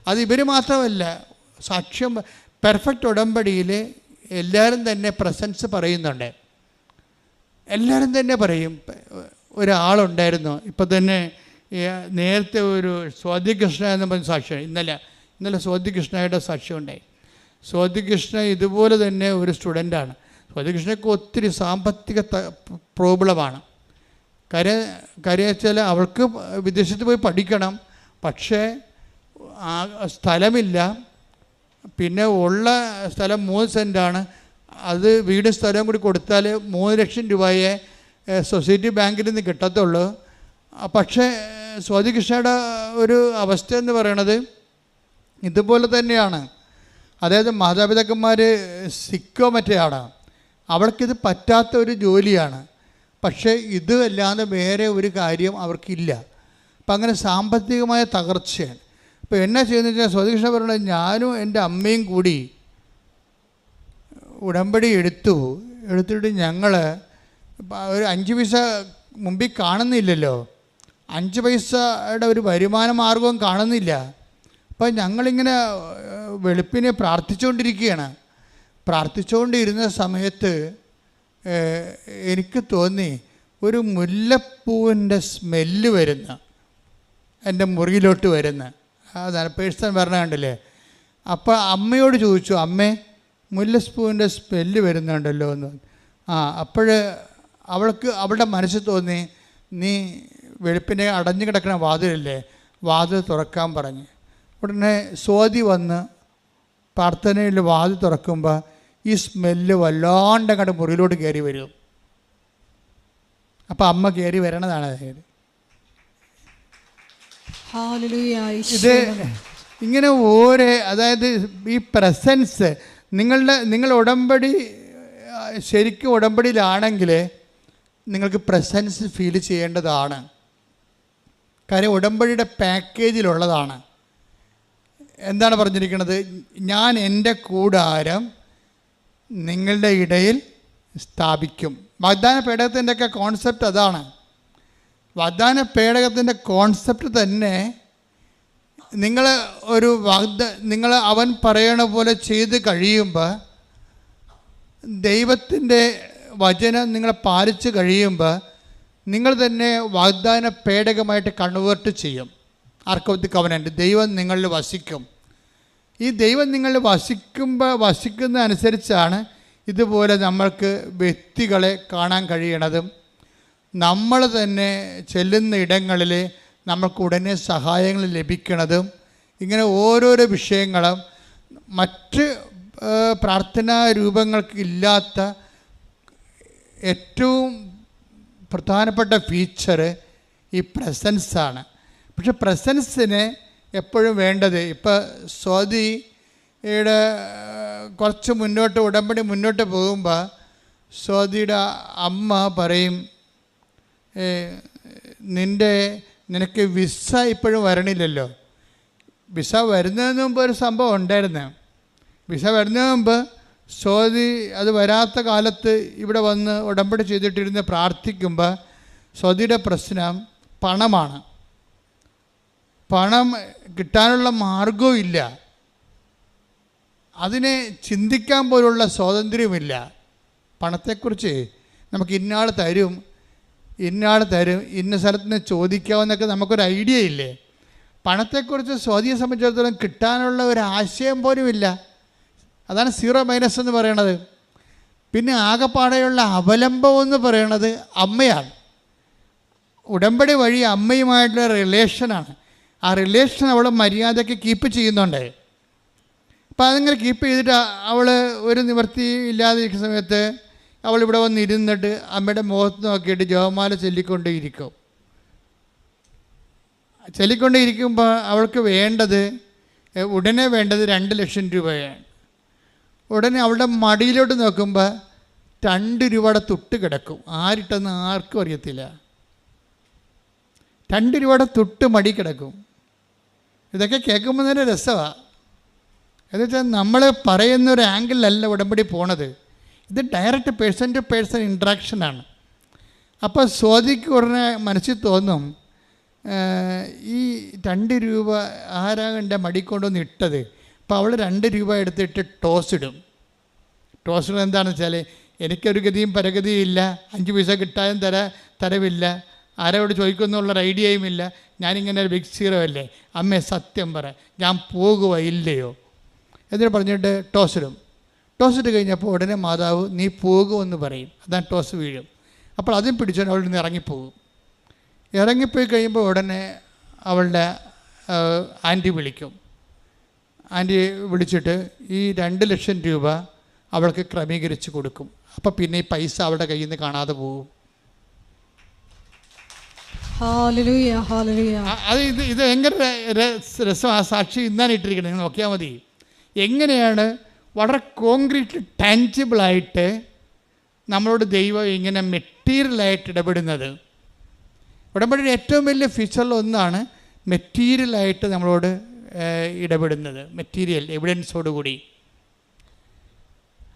അത് ഇവർ മാത്രമല്ല, സാക്ഷ്യം പെർഫെക്റ്റ് ഉടമ്പടിയിൽ എല്ലാവരും തന്നെ പ്രസൻസ് പറയുന്നുണ്ട്. എല്ലാവരും തന്നെ പറയും. ഒരാളുണ്ടായിരുന്നു ഇപ്പം തന്നെ നേരത്തെ ഒരു സ്വാതികൃഷ്ണ എന്ന് പറഞ്ഞ സാക്ഷ്യം ഇന്നലെ ഇന്നലെ സ്വാതികൃഷ്ണയുടെ സാക്ഷ്യമുണ്ടായി. സ്വാതികൃഷ്ണ ഇതുപോലെ തന്നെ ഒരു സ്റ്റുഡൻ്റാണ്. സ്വാതികൃഷ്ണയ്ക്ക് ഒത്തിരി സാമ്പത്തിക പ്രോബ്ലമാണ്. വെച്ചാൽ അവൾക്ക് വിദേശത്ത് പോയി പഠിക്കണം, പക്ഷേ സ്ഥലമില്ല. പിന്നെ ഉള്ള സ്ഥലം 3 സെൻറ്റാണ്. അത് വീടും സ്ഥലവും കൂടി കൊടുത്താൽ 3 ലക്ഷം രൂപയെ സൊസൈറ്റി ബാങ്കിൽ നിന്ന് കിട്ടത്തുള്ളൂ. പക്ഷേ സ്വാതികൃഷ്ണയുടെ ഒരു അവസ്ഥ എന്ന് പറയണത് ഇതുപോലെ തന്നെയാണ്. അതായത് മാതാപിതാക്കന്മാർ സിക്കോ മറ്റെയാണ്, അവൾക്കിത് പറ്റാത്ത ഒരു ജോലിയാണ്. പക്ഷേ ഇത് അല്ലാതെ വേറെ ഒരു കാര്യം അവർക്കില്ല. അപ്പം അങ്ങനെ സാമ്പത്തികമായ തകർച്ചയാണ്. അപ്പോൾ എന്നാ ചെയ്യുന്നത് വെച്ചാൽ സ്വാതികൃഷ്ണ പറയുന്നത്, ഞാനും എൻ്റെ അമ്മയും കൂടി ഉടമ്പടി എടുത്തിട്ട് ഞങ്ങൾ ഒരു 5 പൈസ മുമ്പിൽ കാണുന്നില്ലല്ലോ, 5 പൈസയുടെ ഒരു വരുമാന മാർഗവും കാണുന്നില്ല. അപ്പം ഞങ്ങളിങ്ങനെ വെളുപ്പിനെ പ്രാർത്ഥിച്ചുകൊണ്ടിരുന്ന സമയത്ത് എനിക്ക് തോന്നി ഒരു മുല്ലപ്പൂവിൻ്റെ സ്മെല്ല് വരുന്ന എൻ്റെ മുറിയിലോട്ട് വരുന്ന. അതാണ് പേഴ്സൺ പറഞ്ഞ കണ്ടില്ലേ. അപ്പോൾ അമ്മയോട് ചോദിച്ചു, അമ്മേ മുല്ലപ്പൂവിൻ്റെ സ്മെല്ല് വരുന്നുണ്ടല്ലോ എന്ന്. അപ്പോൾ അവളുടെ മനസ്സിൽ തോന്നി, നീ വെളുപ്പിനെ അടഞ്ഞു കിടക്കുന്ന വാതിലല്ലേ, വാതിൽ തുറക്കാൻ പറഞ്ഞ്. ഉടനെ സ്വാതി വന്ന് പ്രാർത്ഥനയിൽ വാതിൽ തുറക്കുമ്പോൾ ഈ സ്മെല്ല് വല്ലാണ്ട് അങ്ങോട്ട് മുറിയിലോട്ട് കയറി വരും. അപ്പം അമ്മ കയറി വരണതാണ്. ഇത് ഇങ്ങനെ അതായത് ഈ പ്രസൻസ് നിങ്ങൾ ഉടമ്പടി ശരിക്കും ഉടമ്പടിയിലാണെങ്കിൽ നിങ്ങൾക്ക് പ്രസൻസ് ഫീൽ ചെയ്യേണ്ടതാണ്. കാര്യം ഉടമ്പടിയുടെ പാക്കേജിലുള്ളതാണ്. എന്താണ് പറഞ്ഞിരിക്കുന്നത്? ഞാൻ എൻ്റെ കൂടാരം നിങ്ങളുടെ ഇടയിൽ സ്ഥാപിക്കും. വാഗ്ദാന പേടകത്തിൻ്റെയൊക്കെ കോൺസെപ്റ്റ് അതാണ്. വാഗ്ദാന പേടകത്തിൻ്റെ കോൺസെപ്റ്റ് തന്നെ നിങ്ങൾ അവൻ പറയണ പോലെ ചെയ്ത് കഴിയുമ്പോൾ, ദൈവത്തിൻ്റെ വചനം നിങ്ങൾ പാലിച്ച് കഴിയുമ്പോൾ നിങ്ങൾ തന്നെ വാഗ്ദാന പേടകമായിട്ട് കൺവേർട്ട് ചെയ്യും. ആർക്ക് ഓഫ് ദി കവനൻ്റ്, ദൈവം നിങ്ങളിൽ വസിക്കും. ഈ ദൈവം നിങ്ങളിൽ വസിക്കുന്ന അനുസരിച്ചാണ് ഇതുപോലെ നമ്മൾക്ക് വ്യക്തികളെ കാണാൻ കഴിയണതും നമ്മൾ തന്നെ ചെല്ലുന്ന ഇടങ്ങളിൽ നമുക്ക് ഉടനെ സഹായങ്ങൾ ലഭിക്കണതും. ഇങ്ങനെ ഓരോരോ വിഷയങ്ങളും മറ്റ് പ്രാർത്ഥനാ രൂപങ്ങൾക്ക് ഇല്ലാത്ത ഏറ്റവും പ്രധാനപ്പെട്ട ഫീച്ചർ ഈ പ്രസൻസാണ്. പക്ഷെ പ്രസൻസിന് എപ്പോഴും വേണ്ടത്, ഇപ്പോൾ സ്വാതിയുടെ കുറച്ച് ഉടമ്പടി മുന്നോട്ട് പോകുമ്പോൾ സ്വാതിയുടെ അമ്മ പറയും, നിനക്ക് വിസ ഇപ്പോഴും വരണില്ലല്ലോ. വിസ വരുന്നതിന് മുമ്പ് ഒരു സംഭവം ഉണ്ടായിരുന്നു. വിസ വരുന്നതിന് മുമ്പ് സ്വാതി അത് വരാത്ത കാലത്ത് ഇവിടെ വന്ന് ഉടമ്പടി ചെയ്തിട്ടിരുന്ന് പ്രാർത്ഥിക്കുമ്പോൾ സ്വാതിയുടെ പ്രശ്നം പണമാണ്. പണം കിട്ടാനുള്ള മാർഗവും ഇല്ല, അതിനെ ചിന്തിക്കാൻ പോലുള്ള സ്വാതന്ത്ര്യമില്ല. പണത്തെക്കുറിച്ച് നമുക്ക് ഇന്നയാൾ തരും ഇന്ന സ്ഥലത്ത് നിന്ന് ചോദിക്കാമെന്നൊക്കെ നമുക്കൊരു ഐഡിയ ഇല്ലേ. പണത്തെക്കുറിച്ച് സ്വാതിയെ സംബന്ധിച്ചിടത്തോളം കിട്ടാനുള്ള ഒരു ആശയം പോലും ഇല്ല. അതാണ് സീറോ മൈനസ് എന്ന് പറയണത്. പിന്നെ ആകെപ്പാടെയുള്ള അവലംബം എന്ന് പറയണത് അമ്മയാണ്. ഉടമ്പടി വഴി അമ്മയുമായിട്ടുള്ള റിലേഷനാണ്. ആ റിലേഷൻ അവൾ മര്യാദയ്ക്ക് കീപ്പ് ചെയ്യുന്നുണ്ട്. അപ്പം അതിങ്ങനെ കീപ്പ് ചെയ്തിട്ട് അവൾ ഒരു നിവൃത്തി ഇല്ലാതിരിക്കുന്ന സമയത്ത് അവൾ ഇവിടെ വന്നിരുന്നിട്ട് അമ്മയുടെ മുഖത്ത് നോക്കിയിട്ട് ജപമാല ചൊല്ലിക്കൊണ്ടേയിരിക്കുമ്പോൾ അവൾക്ക് ഉടനെ വേണ്ടത് 2 ലക്ഷം രൂപയാണ്. ഉടനെ അവളുടെ മടിയിലോട്ട് നോക്കുമ്പോൾ 2 രൂപയുടെ തുട്ട് കിടക്കും. ആരിട്ടെന്ന് ആർക്കും അറിയത്തില്ല. 2 രൂപയുടെ തുട്ട് മടി കിടക്കും. ഇതൊക്കെ കേൾക്കുമ്പോൾ തന്നെ രസമാണ്. എന്നുവെച്ചാൽ നമ്മൾ പറയുന്നൊരു ആംഗിളിലല്ല ഉടമ്പടി പോണത്. ഇത് ഡയറക്റ്റ് പേഴ്സൺ ടു പേഴ്സൺ ഇൻട്രാക്ഷനാണ്. അപ്പോൾ സ്വാതിക്ക് ഉടനെ മനസ്സിൽ തോന്നും, ഈ 2 രൂപ ആരാകൻ്റെ മടി കൊണ്ടുവന്ന് ഇട്ടത്. അപ്പോൾ അവൾ 2 രൂപ എടുത്തിട്ട് ടോസ് ഇടും എന്താണെന്ന് വെച്ചാൽ, എനിക്കൊരു ഗതിയും പരഗതിയും ഇല്ല, 5 പൈസ കിട്ടാനും തരവില്ല, ആരോട് ചോദിക്കുമെന്നുള്ളൊരു ഐഡിയയും ഇല്ല. ഞാനിങ്ങനെ ഒരു ബിഗ് സീറോ അല്ലേ, അമ്മേ സത്യം പറ, ഞാൻ പോകുക ഇല്ലയോ എന്നിട്ട് പറഞ്ഞിട്ട് ടോസ് ഇടും. ടോസ് ഇട്ട് കഴിഞ്ഞപ്പോൾ ഉടനെ മാതാവ് നീ പോകുമെന്ന് പറയും. അതാണ് ടോസ് വീഴും. അപ്പോൾ അതും പിടിച്ചോണ്ട് അവളിൽ നിന്ന് ഇറങ്ങിപ്പോകും. ഇറങ്ങിപ്പോയി കഴിയുമ്പോൾ ഉടനെ അവളുടെ ആൻറ്റി വിളിക്കും. ആൻറ്റി വിളിച്ചിട്ട് ഈ 2 ലക്ഷം രൂപ അവൾക്ക് ക്രമീകരിച്ച് കൊടുക്കും. അപ്പോൾ പിന്നെ ഈ പൈസ അവളുടെ കയ്യിൽ നിന്ന് കാണാതെ പോകും. അത് ഇത് ഭയങ്കര രസം. ആ സാക്ഷി ഇന്നാണ് ഇട്ടിരിക്കുന്നത്, നിങ്ങൾ നോക്കിയാൽ മതി. എങ്ങനെയാണ് വളരെ കോൺക്രീറ്റ് ടാഞ്ചിബിളായിട്ട് നമ്മളോട് ദൈവം ഇങ്ങനെ മെറ്റീരിയലായിട്ട് ഇടപെടുന്നത്. ഉടമ്പടിയുടെ ഏറ്റവും വലിയ ഫീച്ചറിലൊന്നാണ് മെറ്റീരിയലായിട്ട് നമ്മളോട് ഇടപെടുന്നത്, മെറ്റീരിയൽ എവിഡൻസോടുകൂടി.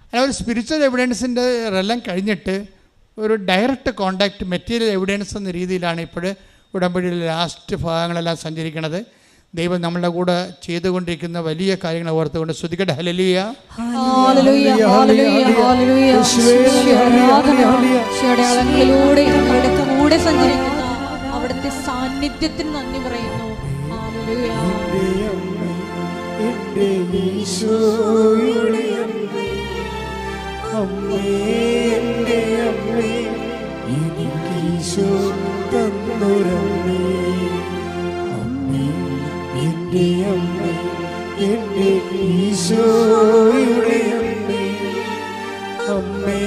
അല്ല, ഒരു സ്പിരിച്വൽ എവിഡൻസിൻ്റെ എല്ലാം കഴിഞ്ഞിട്ട് ഒരു ഡയറക്റ്റ് കോണ്ടാക്റ്റ് മെറ്റീരിയൽ എവിഡൻസ് എന്ന രീതിയിലാണ് ഇപ്പോൾ ഉടമ്പടിയിലെ ലാസ്റ്റ് ഭാഗങ്ങളെല്ലാം സഞ്ചരിക്കുന്നത്. ദൈവം നമ്മളുടെ കൂടെ ചെയ്തുകൊണ്ടിരിക്കുന്ന വലിയ കാര്യങ്ങൾ ഓർത്തുകൊണ്ട് സ്തുതിക്കട്ടെ. ഹല്ലേലൂയ, അടയാളങ്ങളിലൂടെ ഞങ്ങളുടെ കൂടെ സഞ്ചരിക്കുന്ന അവിടുത്തെ സാന്നിധ്യത്തിന് നന്ദി പറയുന്നു. അമ്മേ